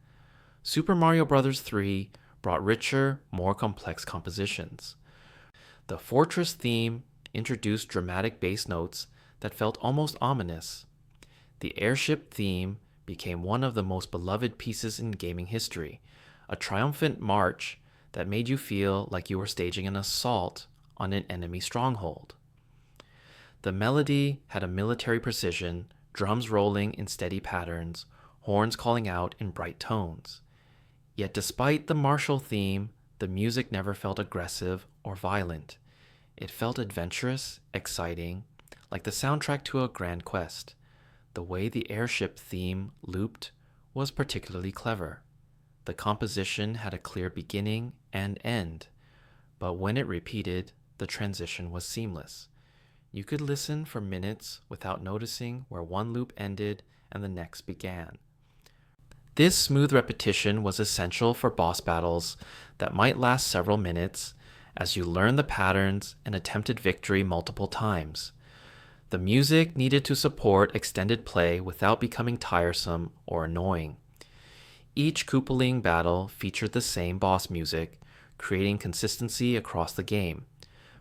Super Mario Bros. 3 brought richer, more complex compositions. The Fortress theme introduced dramatic bass notes that felt almost ominous. The airship theme became one of the most beloved pieces in gaming history, a triumphant march that made you feel like you were staging an assault on an enemy stronghold. The melody had a military precision, drums rolling in steady patterns, horns calling out in bright tones. Yet despite the martial theme, the music never felt aggressive or violent. It felt adventurous, exciting, like the soundtrack to a grand quest. The way the airship theme looped was particularly clever. The composition had a clear beginning and end, but when it repeated, the transition was seamless. You could listen for minutes without noticing where one loop ended and the next began. This smooth repetition was essential for boss battles that might last several minutes as you learned the patterns and attempted victory multiple times. The music needed to support extended play without becoming tiresome or annoying. Each Koopaling battle featured the same boss music, creating consistency across the game,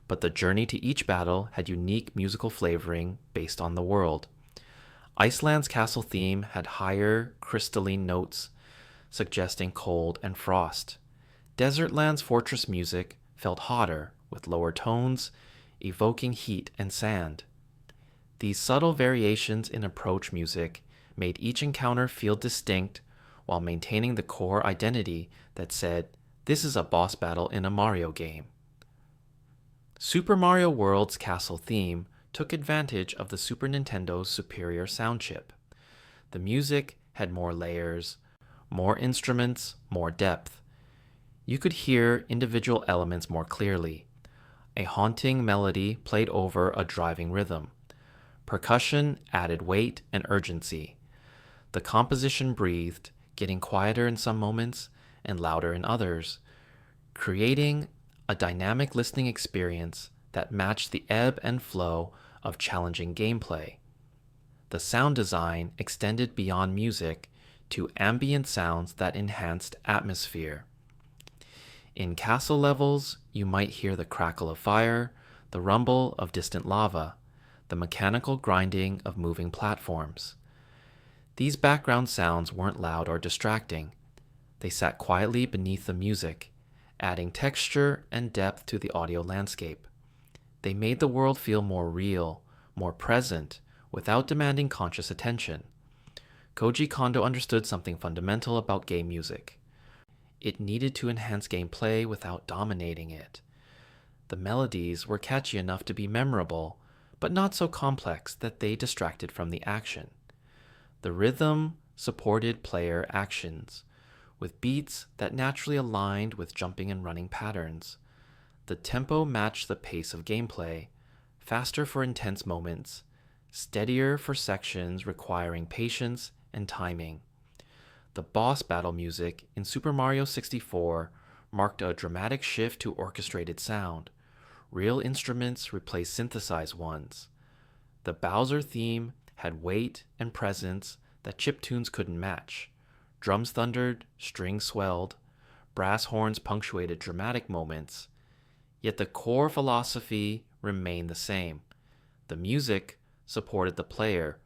but the journey to each battle had unique musical flavoring based on the world. Iceland's castle theme had higher, crystalline notes, suggesting cold and frost. Desertland's fortress music felt hotter, with lower tones, evoking heat and sand. These subtle variations in approach music made each encounter feel distinct while maintaining the core identity that said, "This is a boss battle in a Mario game." Super Mario World's castle theme took advantage of the Super Nintendo's superior sound chip. The music had more layers, more instruments, more depth. You could hear individual elements more clearly. A haunting melody played over a driving rhythm. Percussion added weight and urgency. The composition breathed, getting quieter in some moments and louder in others, creating a dynamic listening experience that matched the ebb and flow of challenging gameplay. The sound design extended beyond music to ambient sounds that enhanced atmosphere. In castle levels, you might hear the crackle of fire, the rumble of distant lava, the mechanical grinding of moving platforms. These background sounds weren't loud or distracting. They sat quietly beneath the music, adding texture and depth to the audio landscape. They made the world feel more real, more present, without demanding conscious attention. Koji Kondo understood something fundamental about game music. It needed to enhance gameplay without dominating it. The melodies were catchy enough to be memorable, but not so complex that they distracted from the action. The rhythm supported player actions, with beats that naturally aligned with jumping and running patterns. The tempo matched the pace of gameplay, faster for intense moments, steadier for sections requiring patience and timing. The boss battle music in Super Mario 64 marked a dramatic shift to orchestrated sound. Real instruments replaced synthesized ones. The Bowser theme had weight and presence that chiptunes couldn't match. Drums thundered, strings swelled, brass horns punctuated dramatic moments. Yet the core philosophy remained the same. The music supported the player,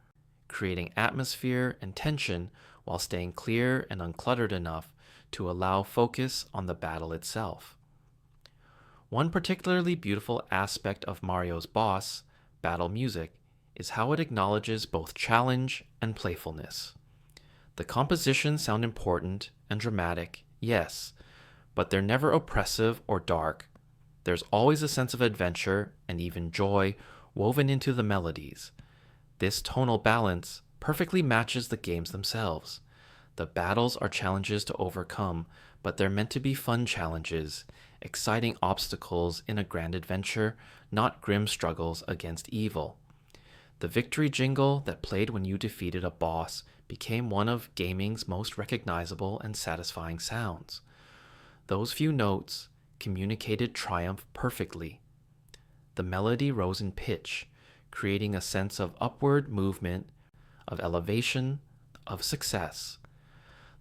creating atmosphere and tension while staying clear and uncluttered enough to allow focus on the battle itself. One particularly beautiful aspect of Mario's boss battle music is how it acknowledges both challenge and playfulness. The compositions sound important and dramatic, yes, but they're never oppressive or dark. There's always a sense of adventure and even joy woven into the melodies. This tonal balance perfectly matches the games themselves. The battles are challenges to overcome, but they're meant to be fun challenges, exciting obstacles in a grand adventure, not grim struggles against evil. The victory jingle that played when you defeated a boss became one of gaming's most recognizable and satisfying sounds. Those few notes communicated triumph perfectly. The melody rose in pitch, creating a sense of upward movement, of elevation, of success.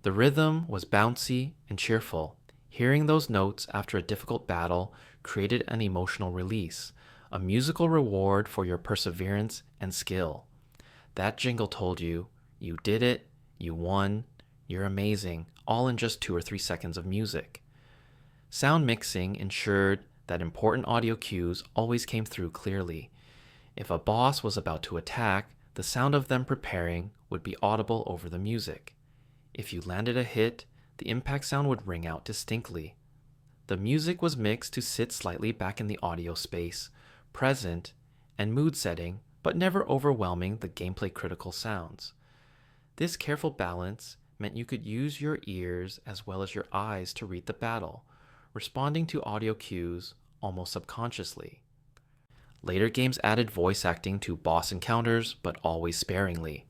The rhythm was bouncy and cheerful. Hearing those notes after a difficult battle created an emotional release, a musical reward for your perseverance and skill. That jingle told you, you did it, you won, you're amazing, all in just 2 or 3 seconds of music. Sound mixing ensured that important audio cues always came through clearly. If a boss was about to attack, the sound of them preparing would be audible over the music. If you landed a hit, the impact sound would ring out distinctly. The music was mixed to sit slightly back in the audio space, present, and mood setting, but never overwhelming the gameplay critical sounds. This careful balance meant you could use your ears as well as your eyes to read the battle, responding to audio cues almost subconsciously. Later games added voice acting to boss encounters, but always sparingly.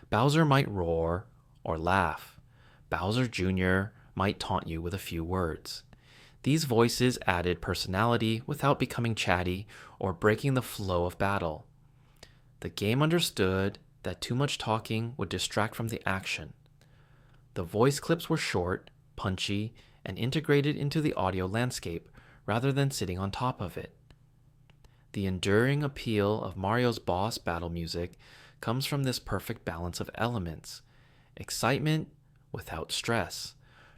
Bowser might roar or laugh. Bowser Jr. might taunt you with a few words. These voices added personality without becoming chatty or breaking the flow of battle. The game understood that too much talking would distract from the action. The voice clips were short, punchy, and integrated into the audio landscape rather than sitting on top of it. The enduring appeal of Mario's boss battle music comes from this perfect balance of elements: excitement without stress,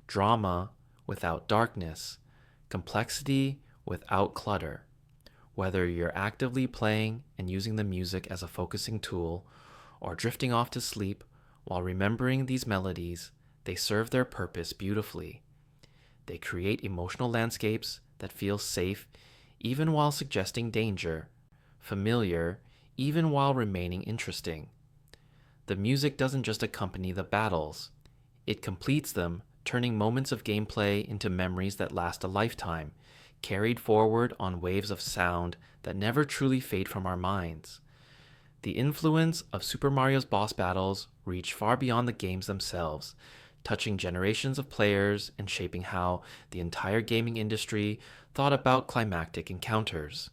drama without darkness, complexity without clutter. Whether you're actively playing and using the music as a focusing tool, or drifting off to sleep while remembering these melodies, they serve their purpose beautifully. They create emotional landscapes that feel safe even while suggesting danger, familiar even while remaining interesting. The music doesn't just accompany the battles, it completes them, turning moments of gameplay into memories that last a lifetime, carried forward on waves of sound that never truly fade from our minds. The influence of Super Mario's boss battles reached far beyond the games themselves, touching generations of players and shaping how the entire gaming industry thought about climactic encounters.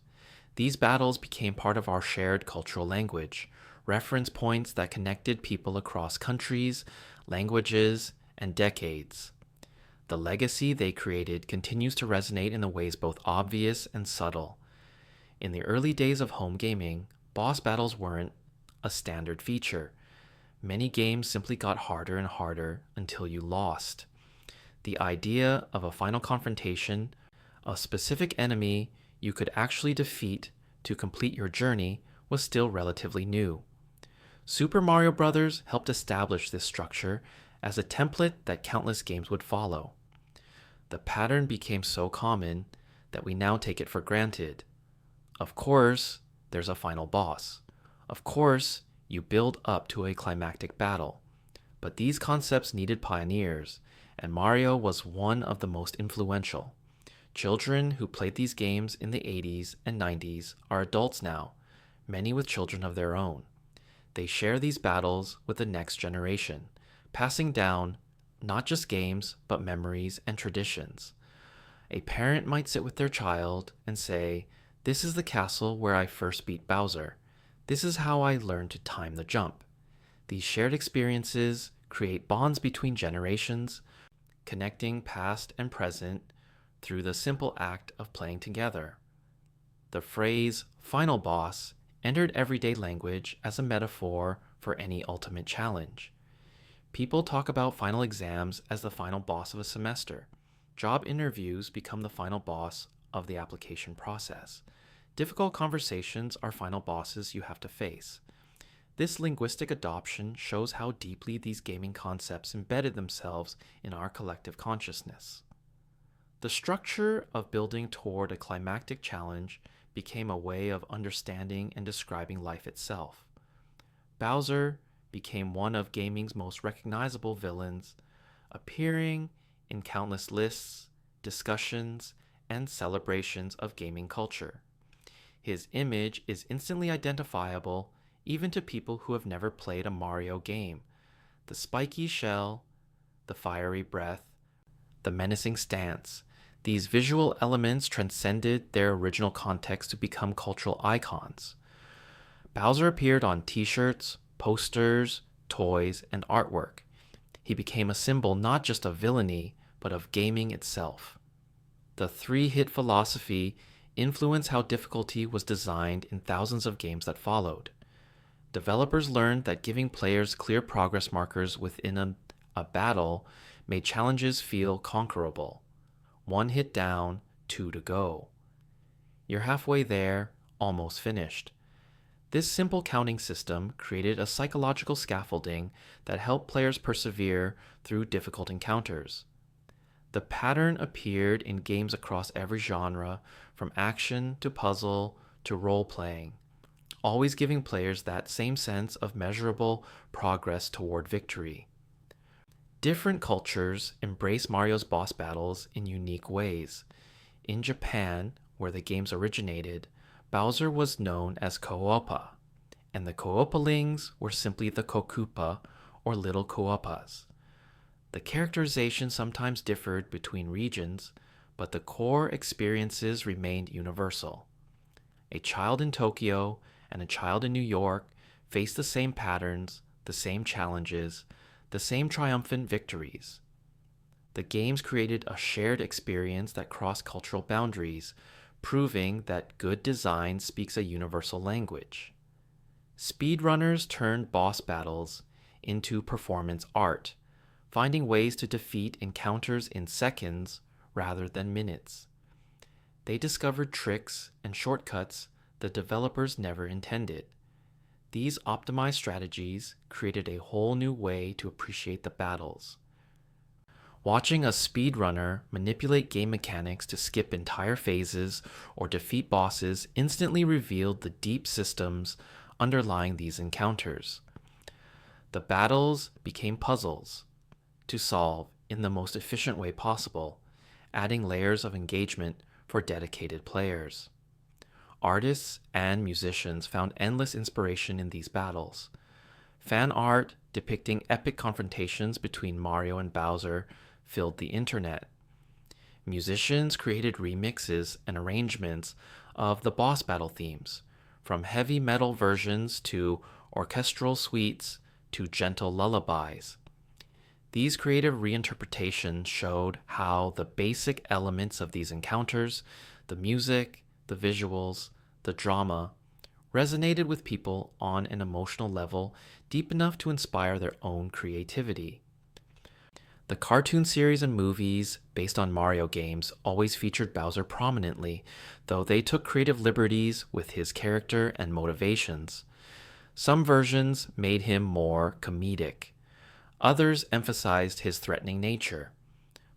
These battles became part of our shared cultural language, reference points that connected people across countries, languages, and decades. The legacy they created continues to resonate in the ways both obvious and subtle. In the early days of home gaming, boss battles weren't a standard feature. Many games simply got harder and harder until you lost. The idea of a final confrontation, a specific enemy you could actually defeat to complete your journey, was still relatively new. Super Mario Bros. Helped establish this structure as a template that countless games would follow. The pattern became so common that we now take it for granted. Of course, there's a final boss. Of course, you build up to a climactic battle. But these concepts needed pioneers, and Mario was one of the most influential. Children who played these games in the 80s and 90s are adults now, many with children of their own. They share these battles with the next generation, passing down not just games, but memories and traditions. A parent might sit with their child and say, "This is the castle where I first beat Bowser. This is how I learned to time the jump." These shared experiences create bonds between generations, connecting past and present through the simple act of playing together. The phrase "final boss" entered everyday language as a metaphor for any ultimate challenge. People talk about final exams as the final boss of a semester. Job interviews become the final boss of the application process. Difficult conversations are final bosses you have to face. This linguistic adoption shows how deeply these gaming concepts embedded themselves in our collective consciousness. The structure of building toward a climactic challenge became a way of understanding and describing life itself. Bowser became one of gaming's most recognizable villains, appearing in countless lists, discussions, and celebrations of gaming culture. His image is instantly identifiable even to people who have never played a Mario game. The spiky shell, the fiery breath, the menacing stance. These visual elements transcended their original context to become cultural icons. Bowser appeared on t-shirts, posters, toys, and artwork. He became a symbol not just of villainy, but of gaming itself. The three-hit philosophy influenced how difficulty was designed in thousands of games that followed. Developers learned that giving players clear progress markers within a battle made challenges feel conquerable. 1 hit down, 2 to go. You're halfway there, almost finished. This simple counting system created a psychological scaffolding that helped players persevere through difficult encounters. The pattern appeared in games across every genre, from action to puzzle to role-playing, always giving players that same sense of measurable progress toward victory. Different cultures embrace Mario's boss battles in unique ways. In Japan, where the games originated, Bowser was known as Koopa, and the Koopalings were simply the Kokupa, or Little Koopas. The characterization sometimes differed between regions, but the core experiences remained universal. A child in Tokyo and a child in New York faced the same patterns, the same challenges, the same triumphant victories. The games created a shared experience that crossed cultural boundaries, proving that good design speaks a universal language. Speedrunners turned boss battles into performance art, finding ways to defeat encounters in seconds rather than minutes. They discovered tricks and shortcuts the developers never intended. These optimized strategies created a whole new way to appreciate the battles. Watching a speedrunner manipulate game mechanics to skip entire phases or defeat bosses instantly revealed the deep systems underlying these encounters. The battles became puzzles to solve in the most efficient way possible, adding layers of engagement for dedicated players. Artists and musicians found endless inspiration in these battles. Fan art depicting epic confrontations between Mario and Bowser filled the internet. Musicians created remixes and arrangements of the boss battle themes, from heavy metal versions to orchestral suites to gentle lullabies. These creative reinterpretations showed how the basic elements of these encounters, the music, the visuals, the drama, resonated with people on an emotional level deep enough to inspire their own creativity. The cartoon series and movies based on Mario games always featured Bowser prominently, though they took creative liberties with his character and motivations. Some versions made him more comedic. Others emphasized his threatening nature.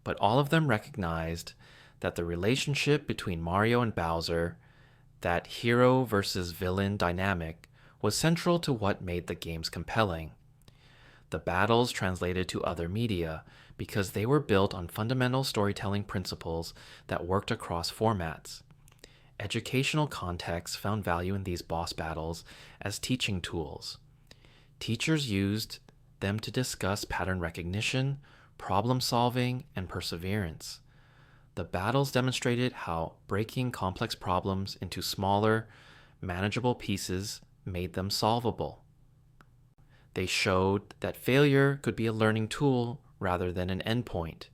But all of them recognized that the relationship between Mario and Bowser, that hero versus villain dynamic, was central to what made the games compelling. The battles translated to other media because they were built on fundamental storytelling principles that worked across formats. Educational contexts found value in these boss battles as teaching tools. Teachers used them to discuss pattern recognition, problem solving, and perseverance. The battles demonstrated how breaking complex problems into smaller, manageable pieces made them solvable. They showed that failure could be a learning tool rather than an endpoint.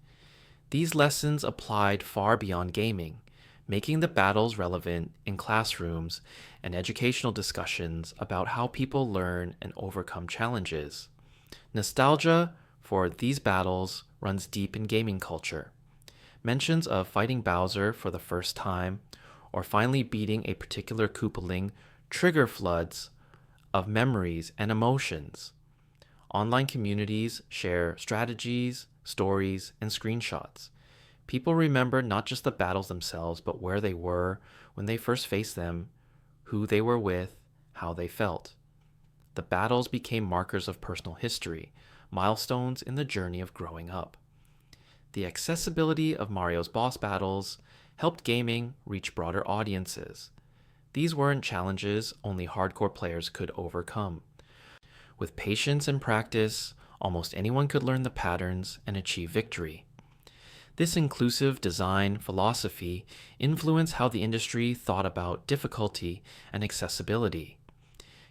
These lessons applied far beyond gaming, making the battles relevant in classrooms and educational discussions about how people learn and overcome challenges. Nostalgia for these battles runs deep in gaming culture. Mentions of fighting Bowser for the first time or finally beating a particular Koopaling trigger floods of memories and emotions. Online communities share strategies, stories, and screenshots. People remember not just the battles themselves, but where they were when they first faced them, who they were with, how they felt. The battles became markers of personal history, milestones in the journey of growing up. The accessibility of Mario's boss battles helped gaming reach broader audiences. These weren't challenges only hardcore players could overcome. With patience and practice, almost anyone could learn the patterns and achieve victory. This inclusive design philosophy influenced how the industry thought about difficulty and accessibility.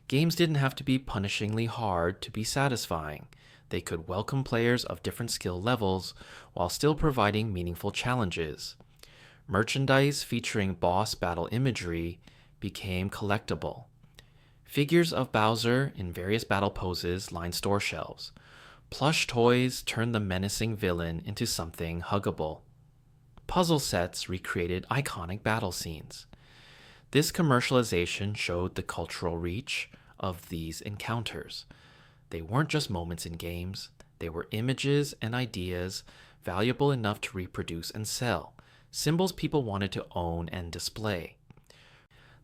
Games didn't have to be punishingly hard to be satisfying. They could welcome players of different skill levels while still providing meaningful challenges. Merchandise featuring boss battle imagery became collectible. Figures of Bowser in various battle poses lined store shelves. Plush toys turned the menacing villain into something huggable. Puzzle sets recreated iconic battle scenes. This commercialization showed the cultural reach of these encounters. They weren't just moments in games, they were images and ideas valuable enough to reproduce and sell, symbols people wanted to own and display.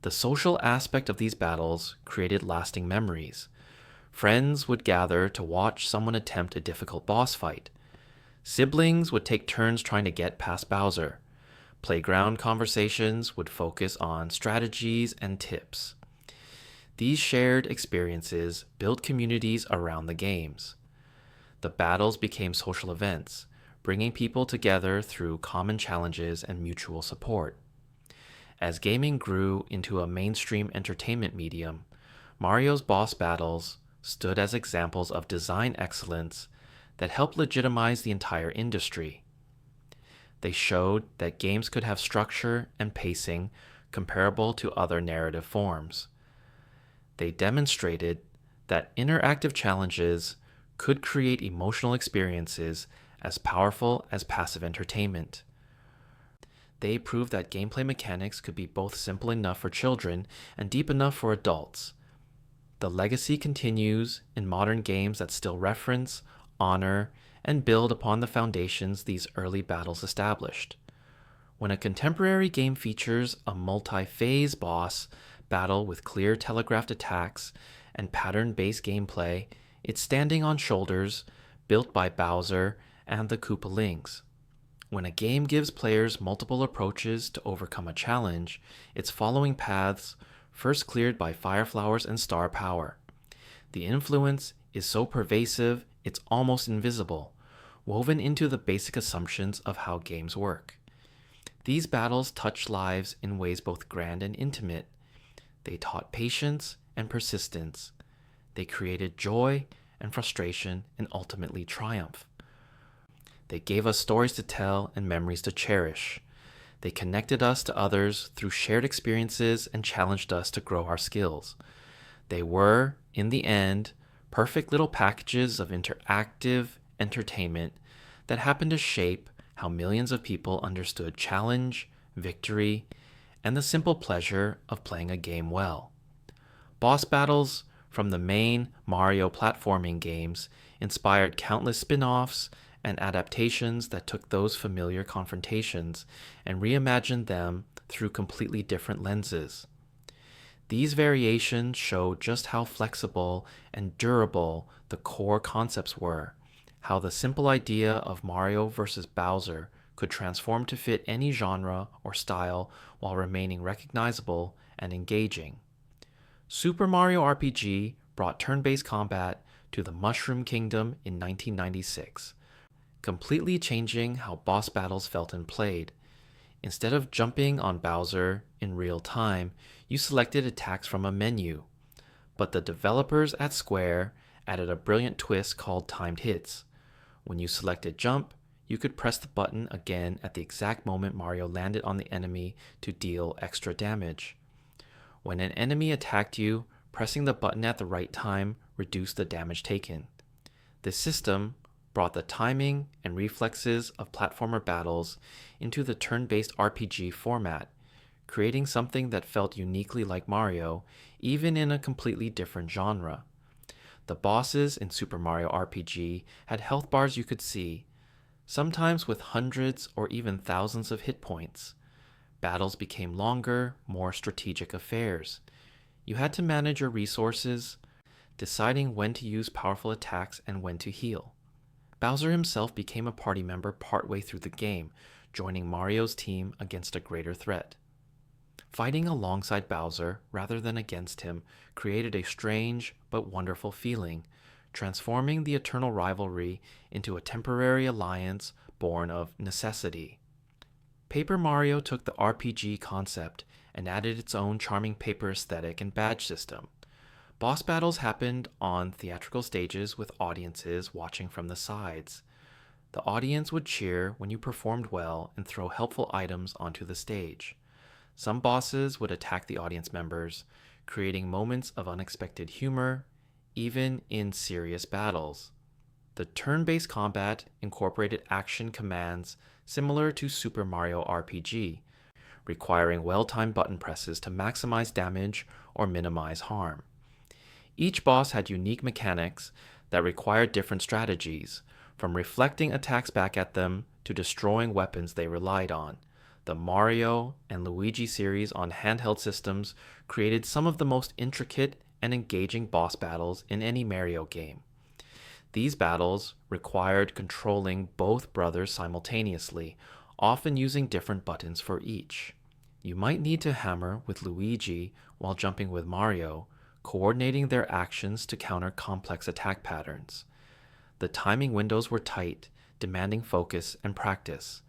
The social aspect of these battles created lasting memories. Friends would gather to watch someone attempt a difficult boss fight. Siblings would take turns trying to get past Bowser. Playground conversations would focus on strategies and tips. These shared experiences built communities around the games. The battles became social events, bringing people together through common challenges and mutual support. As gaming grew into a mainstream entertainment medium, Mario's boss battles stood as examples of design excellence that helped legitimize the entire industry. They showed that games could have structure and pacing comparable to other narrative forms. They demonstrated that interactive challenges could create emotional experiences as powerful as passive entertainment. They proved that gameplay mechanics could be both simple enough for children and deep enough for adults. The legacy continues in modern games that still reference, honor, and build upon the foundations these early battles established. When a contemporary game features a multi-phase boss battle with clear telegraphed attacks and pattern-based gameplay, it's standing on shoulders built by Bowser and the Koopalings. When a game gives players multiple approaches to overcome a challenge, it's following paths first cleared by Fire Flowers and Star Power. The influence is so pervasive it's almost invisible, woven into the basic assumptions of how games work. These battles touch lives in ways both grand and intimate. They taught patience and persistence. They created joy and frustration and ultimately triumph. They gave us stories to tell and memories to cherish. They connected us to others through shared experiences and challenged us to grow our skills. They were, in the end, perfect little packages of interactive entertainment that happened to shape how millions of people understood challenge, victory, and the simple pleasure of playing a game well. Boss battles from the main Mario platforming games inspired countless spin-offs and adaptations that took those familiar confrontations and reimagined them through completely different lenses. These variations show just how flexible and durable the core concepts were, how the simple idea of Mario versus Bowser could transform to fit any genre or style while remaining recognizable and engaging. Super Mario RPG brought turn-based combat to the Mushroom Kingdom in 1996, completely changing how boss battles felt and played. Instead of jumping on Bowser in real time, you selected attacks from a menu. But the developers at Square added a brilliant twist called timed hits. When you selected jump, you could press the button again at the exact moment Mario landed on the enemy to deal extra damage. When an enemy attacked you, pressing the button at the right time reduced the damage taken. This system brought the timing and reflexes of platformer battles into the turn-based RPG format, creating something that felt uniquely like Mario, even in a completely different genre. The bosses in Super Mario RPG had health bars you could see, sometimes with hundreds or even thousands of hit points. Battles became longer, more strategic affairs. You had to manage your resources, deciding when to use powerful attacks and when to heal. Bowser himself became a party member partway through the game, joining Mario's team against a greater threat. Fighting alongside Bowser rather than against him created a strange but wonderful feeling, transforming the eternal rivalry into a temporary alliance born of necessity. Paper Mario took the RPG concept and added its own charming paper aesthetic and badge system. Boss battles happened on theatrical stages with audiences watching from the sides. The audience would cheer when you performed well and throw helpful items onto the stage. Some bosses would attack the audience members, creating moments of unexpected humor, even in serious battles. The turn-based combat incorporated action commands similar to Super Mario RPG, requiring well-timed button presses to maximize damage or minimize harm. Each boss had unique mechanics that required different strategies, from reflecting attacks back at them to destroying weapons they relied on. The Mario and Luigi series on handheld systems created some of the most intricate and engaging boss battles in any Mario game. These battles required controlling both brothers simultaneously, often using different buttons for each. You might need to hammer with Luigi while jumping with Mario, coordinating their actions to counter complex attack patterns. The timing windows were tight, demanding focus and practice.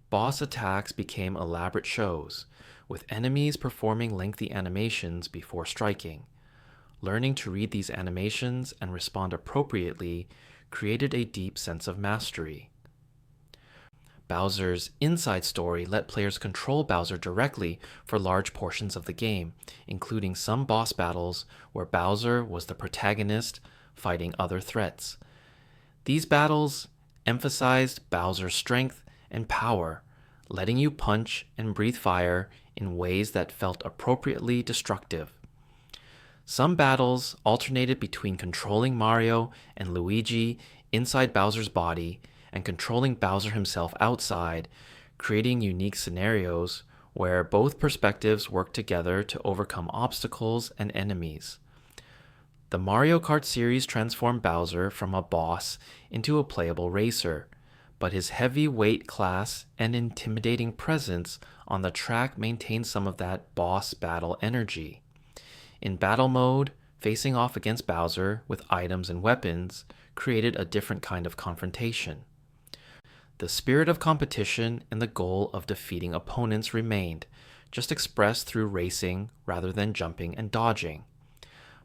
Boss attacks became elaborate shows, with enemies performing lengthy animations before striking. Learning to read these animations and respond appropriately created a deep sense of mastery. Bowser's inside story let players control Bowser directly for large portions of the game, including some boss battles where Bowser was the protagonist fighting other threats. These battles emphasized Bowser's strength and power, letting you punch and breathe fire in ways that felt appropriately destructive. Some battles alternated between controlling Mario and Luigi inside Bowser's body and controlling Bowser himself outside, creating unique scenarios where both perspectives worked together to overcome obstacles and enemies. The Mario Kart series transformed Bowser from a boss into a playable racer, but his heavy weight class and intimidating presence on the track maintained some of that boss battle energy. In battle mode, facing off against Bowser with items and weapons created a different kind of confrontation. The spirit of competition and the goal of defeating opponents remained, just expressed through racing rather than jumping and dodging.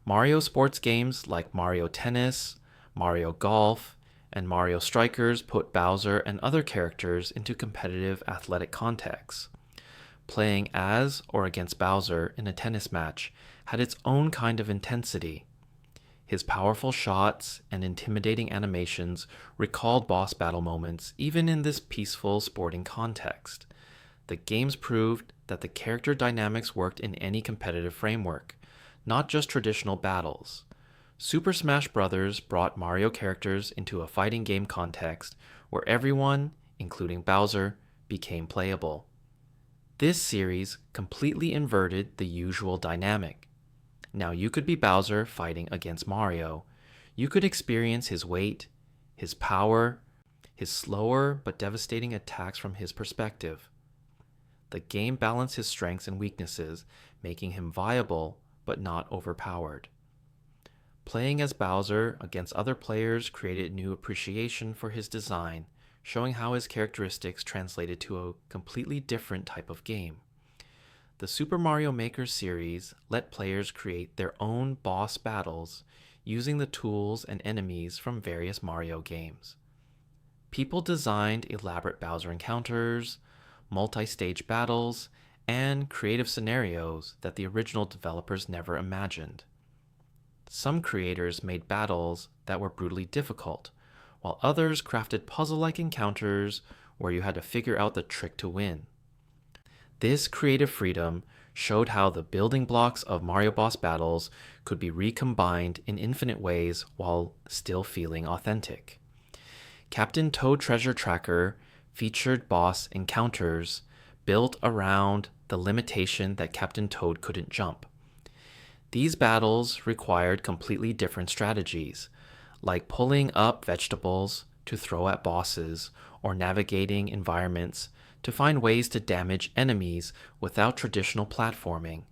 Mario sports games like Mario Tennis, Mario Golf, and Mario Strikers put Bowser and other characters into competitive athletic contexts. Playing as or against Bowser in a tennis match had its own kind of intensity. His powerful shots and intimidating animations recalled boss battle moments even in this peaceful sporting context. The games proved that the character dynamics worked in any competitive framework, not just traditional battles. Super Smash Bros. Brought Mario characters into a fighting game context where everyone, including Bowser, became playable. This series completely inverted the usual dynamic. Now you could be Bowser fighting against Mario. You could experience his weight, his power, his slower but devastating attacks from his perspective. The game balanced his strengths and weaknesses, making him viable but not overpowered. Playing as Bowser against other players created new appreciation for his design, showing how his characteristics translated to a completely different type of game. The Super Mario Maker series let players create their own boss battles using the tools and enemies from various Mario games. People designed elaborate Bowser encounters, multi-stage battles, and creative scenarios that the original developers never imagined. Some creators made battles that were brutally difficult, while others crafted puzzle-like encounters where you had to figure out the trick to win. This creative freedom showed how the building blocks of Mario boss battles could be recombined in infinite ways while still feeling authentic. Captain Toad Treasure Tracker featured boss encounters built around the limitation that Captain Toad couldn't jump. These battles required completely different strategies, like pulling up vegetables to throw at bosses or navigating environments to find ways to damage enemies without traditional platforming.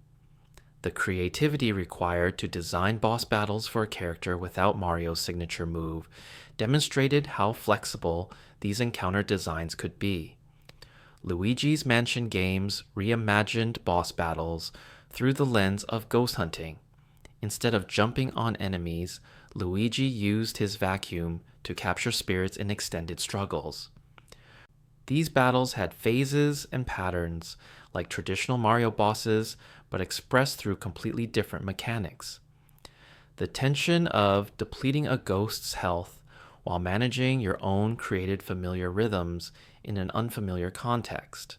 The creativity required to design boss battles for a character without Mario's signature move demonstrated how flexible these encounter designs could be. Luigi's Mansion games reimagined boss battles through the lens of ghost hunting. Instead of jumping on enemies, Luigi used his vacuum to capture spirits in extended struggles. These battles had phases and patterns like traditional Mario bosses, but expressed through completely different mechanics. The tension of depleting a ghost's health while managing your own created familiar rhythms in an unfamiliar context.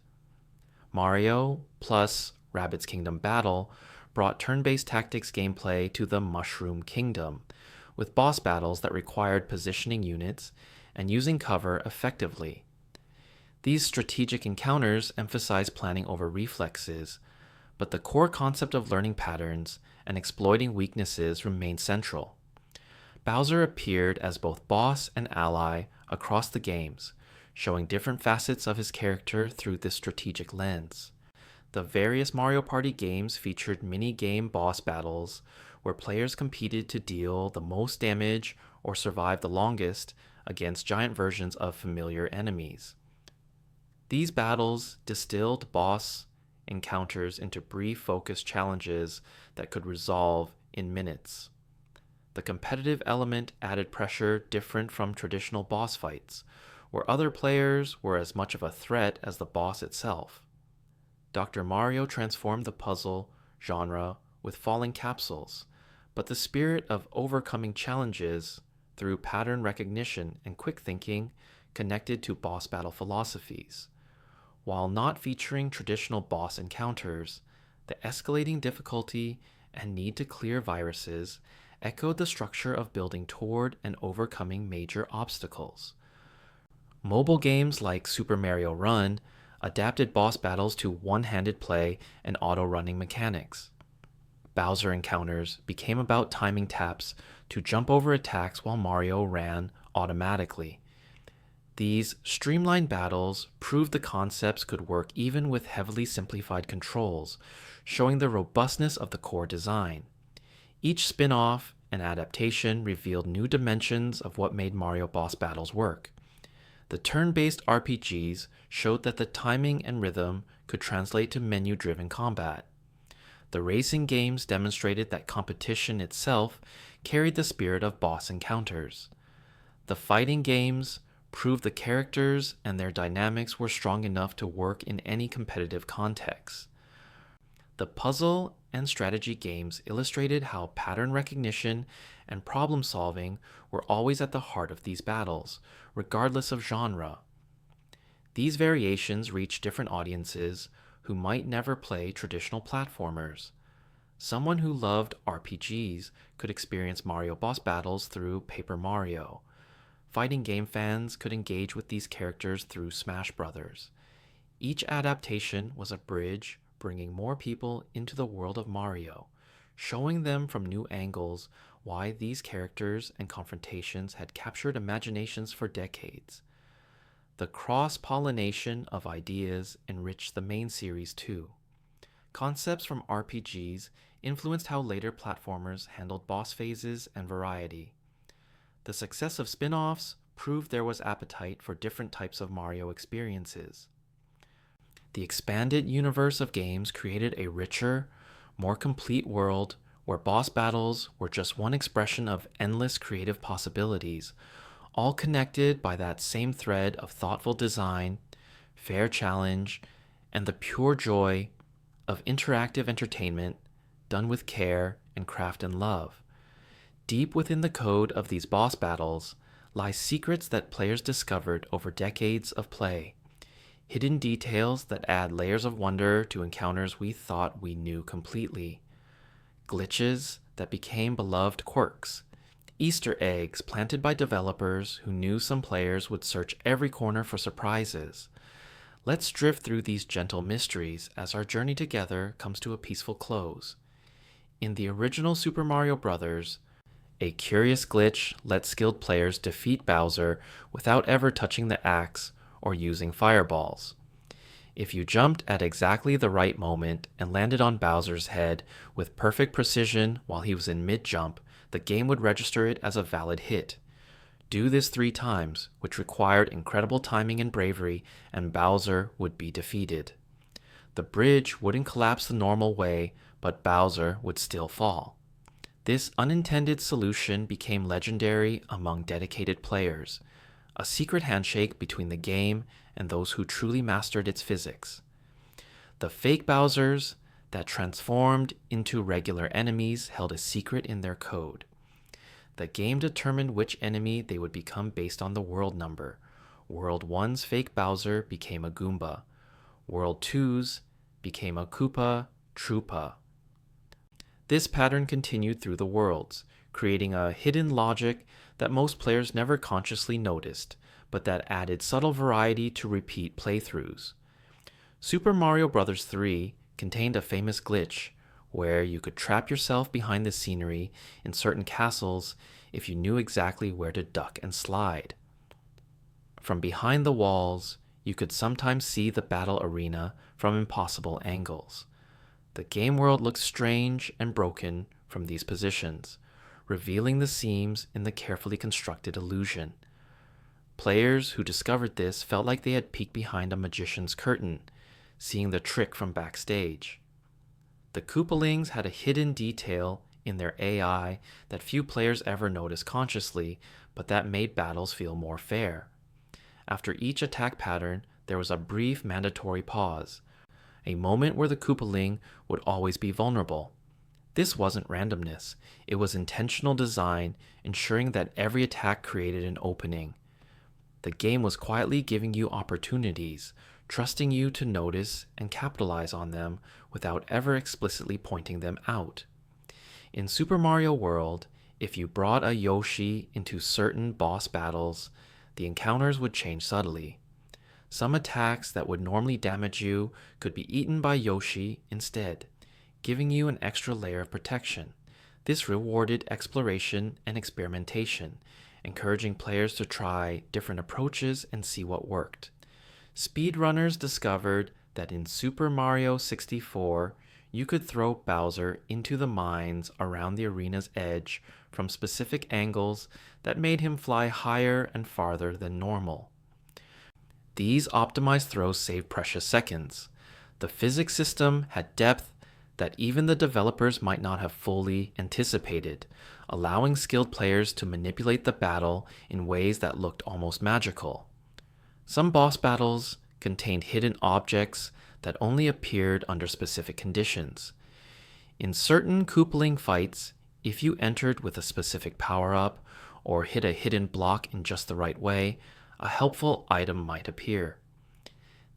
Mario plus Rabbids Kingdom Battle brought turn-based tactics gameplay to the Mushroom Kingdom, with boss battles that required positioning units and using cover effectively. These strategic encounters emphasize planning over reflexes, but the core concept of learning patterns and exploiting weaknesses remained central. Bowser appeared as both boss and ally across the games, showing different facets of his character through this strategic lens. The various Mario Party games featured mini-game boss battles where players competed to deal the most damage or survive the longest against giant versions of familiar enemies. These battles distilled boss encounters into brief, focused challenges that could resolve in minutes. The competitive element added pressure different from traditional boss fights, where other players were as much of a threat as the boss itself. Dr. Mario transformed the puzzle genre with falling capsules, but the spirit of overcoming challenges through pattern recognition and quick thinking connected to boss battle philosophies. While not featuring traditional boss encounters, the escalating difficulty and need to clear viruses echoed the structure of building toward and overcoming major obstacles. Mobile games like Super Mario Run adapted boss battles to one-handed play and auto-running mechanics. Bowser encounters became about timing taps to jump over attacks while Mario ran automatically. These streamlined battles proved the concepts could work even with heavily simplified controls, showing the robustness of the core design. Each spin-off and adaptation revealed new dimensions of what made Mario boss battles work. The turn-based RPGs showed that the timing and rhythm could translate to menu-driven combat. The racing games demonstrated that competition itself carried the spirit of boss encounters. The fighting games proved the characters and their dynamics were strong enough to work in any competitive context. The puzzle and strategy games illustrated how pattern recognition and problem solving were always at the heart of these battles, regardless of genre. These variations reached different audiences who might never play traditional platformers. Someone who loved RPGs could experience Mario boss battles through Paper Mario. Fighting game fans could engage with these characters through Smash Bros. Each adaptation was a bridge bringing more people into the world of Mario, showing them from new angles why these characters and confrontations had captured imaginations for decades. The cross-pollination of ideas enriched the main series too. Concepts from RPGs influenced how later platformers handled boss phases and variety. The success of spin-offs proved there was appetite for different types of Mario experiences. The expanded universe of games created a richer, more complete world where boss battles were just one expression of endless creative possibilities, all connected by that same thread of thoughtful design, fair challenge, and the pure joy of interactive entertainment done with care and craft and love. Deep within the code of these boss battles lie secrets that players discovered over decades of play, hidden details that add layers of wonder to encounters we thought we knew completely, glitches that became beloved quirks, Easter eggs planted by developers who knew some players would search every corner for surprises. Let's drift through these gentle mysteries as our journey together comes to a peaceful close. In the original Super Mario Bros., A curious glitch lets skilled players defeat Bowser without ever touching the axe or using fireballs. If you jumped at exactly the right moment and landed on Bowser's head with perfect precision while he was in mid-jump, the game would register it as a valid hit. Do this 3 times, which required incredible timing and bravery, and Bowser would be defeated. The bridge wouldn't collapse the normal way, but Bowser would still fall. This unintended solution became legendary among dedicated players, a secret handshake between the game and those who truly mastered its physics. The fake Bowsers that transformed into regular enemies held a secret in their code. The game determined which enemy they would become based on the world number. World 1's fake Bowser became a Goomba. World 2's became a Koopa Troopa. This pattern continued through the worlds, creating a hidden logic that most players never consciously noticed, but that added subtle variety to repeat playthroughs. Super Mario Bros. 3 contained a famous glitch, where you could trap yourself behind the scenery in certain castles if you knew exactly where to duck and slide. From behind the walls, you could sometimes see the battle arena from impossible angles. The game world looked strange and broken from these positions, revealing the seams in the carefully constructed illusion. Players who discovered this felt like they had peeked behind a magician's curtain, seeing the trick from backstage. The Koopalings had a hidden detail in their AI that few players ever noticed consciously, but that made battles feel more fair. After each attack pattern, there was a brief mandatory pause, a moment where the Koopaling would always be vulnerable. This wasn't randomness, it was intentional design, ensuring that every attack created an opening. The game was quietly giving you opportunities, trusting you to notice and capitalize on them without ever explicitly pointing them out. In Super Mario World, if you brought a Yoshi into certain boss battles, the encounters would change subtly. Some attacks that would normally damage you could be eaten by Yoshi instead, giving you an extra layer of protection. This rewarded exploration and experimentation, encouraging players to try different approaches and see what worked. Speedrunners discovered that in Super Mario 64, you could throw Bowser into the mines around the arena's edge from specific angles that made him fly higher and farther than normal. These optimized throws saved precious seconds. The physics system had depth that even the developers might not have fully anticipated, allowing skilled players to manipulate the battle in ways that looked almost magical. Some boss battles contained hidden objects that only appeared under specific conditions. In certain Koopaling fights, if you entered with a specific power-up or hit a hidden block in just the right way, a helpful item might appear.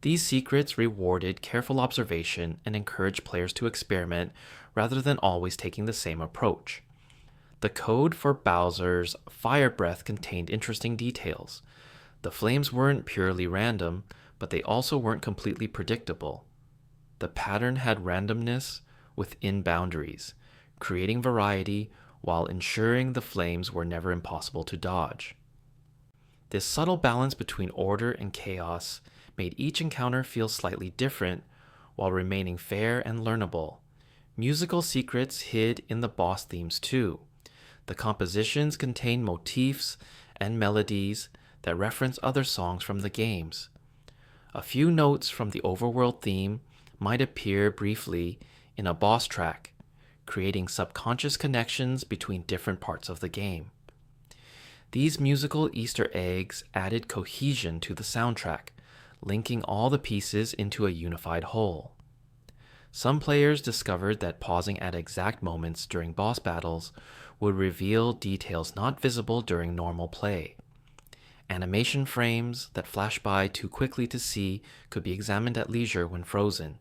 These secrets rewarded careful observation and encouraged players to experiment rather than always taking the same approach. The code for Bowser's fire breath contained interesting details. The flames weren't purely random, but they also weren't completely predictable. The pattern had randomness within boundaries, creating variety while ensuring the flames were never impossible to dodge. This subtle balance between order and chaos made each encounter feel slightly different while remaining fair and learnable. Musical secrets hid in the boss themes too. The compositions contain motifs and melodies that reference other songs from the games. A few notes from the overworld theme might appear briefly in a boss track, creating subconscious connections between different parts of the game. These musical Easter eggs added cohesion to the soundtrack, linking all the pieces into a unified whole. Some players discovered that pausing at exact moments during boss battles would reveal details not visible during normal play. Animation frames that flash by too quickly to see could be examined at leisure when frozen.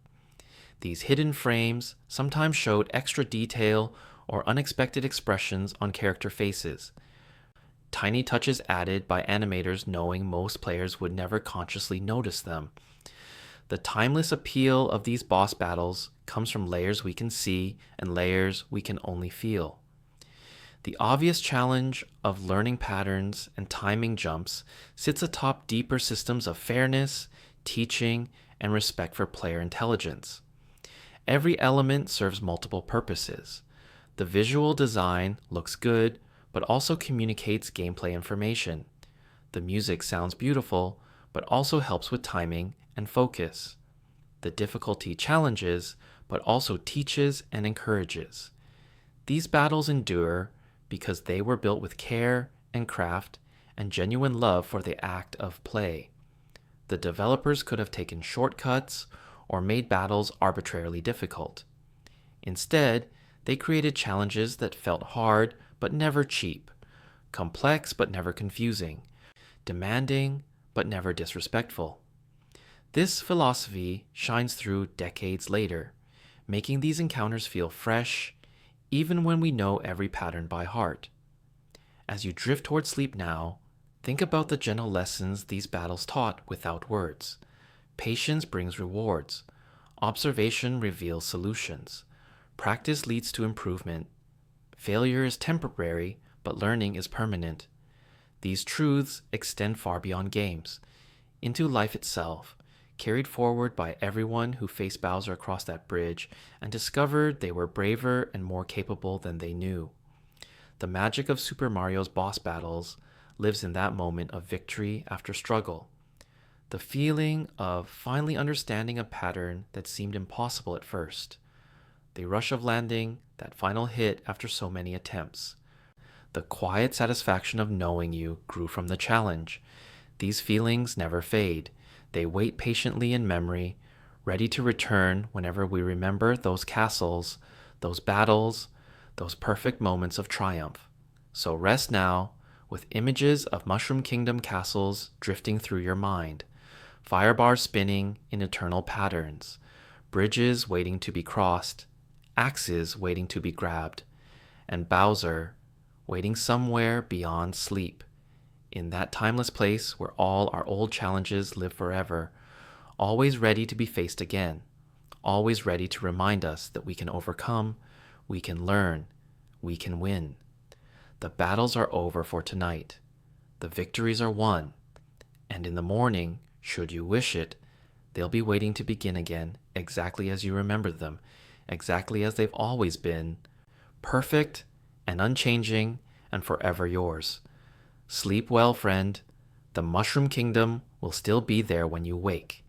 These hidden frames sometimes showed extra detail or unexpected expressions on character faces. Tiny touches added by animators knowing most players would never consciously notice them. The timeless appeal of these boss battles comes from layers we can see and layers we can only feel. The obvious challenge of learning patterns and timing jumps sits atop deeper systems of fairness, teaching, and respect for player intelligence. Every element serves multiple purposes. The visual design looks good, but also communicates gameplay information. The music sounds beautiful, but also helps with timing and focus. The difficulty challenges, but also teaches and encourages. These battles endure because they were built with care and craft and genuine love for the act of play. The developers could have taken shortcuts or made battles arbitrarily difficult. Instead, they created challenges that felt hard but never cheap, complex but never confusing, demanding but never disrespectful. This philosophy shines through decades later, making these encounters feel fresh, even when we know every pattern by heart. As you drift toward sleep now, think about the gentle lessons these battles taught without words. Patience brings rewards. Observation reveals solutions. Practice leads to improvement. Failure is temporary, but learning is permanent. These truths extend far beyond games, into life itself, carried forward by everyone who faced Bowser across that bridge and discovered they were braver and more capable than they knew. The magic of Super Mario's boss battles lives in that moment of victory after struggle. The feeling of finally understanding a pattern that seemed impossible at first. The rush of landing that final hit after so many attempts. The quiet satisfaction of knowing you grew from the challenge. These feelings never fade. They wait patiently in memory, ready to return whenever we remember those castles, those battles, those perfect moments of triumph. So rest now, with images of Mushroom Kingdom castles drifting through your mind, fire bars spinning in eternal patterns, bridges waiting to be crossed, axes waiting to be grabbed, and Bowser waiting somewhere beyond sleep, in that timeless place where all our old challenges live forever, always ready to be faced again, always ready to remind us that we can overcome, we can learn, we can win. The battles are over for tonight. The victories are won. And in the morning, should you wish it, they'll be waiting to begin again, exactly as you remembered them, exactly as they've always been, perfect and unchanging and forever yours. Sleep well, friend. The Mushroom Kingdom will still be there when you wake.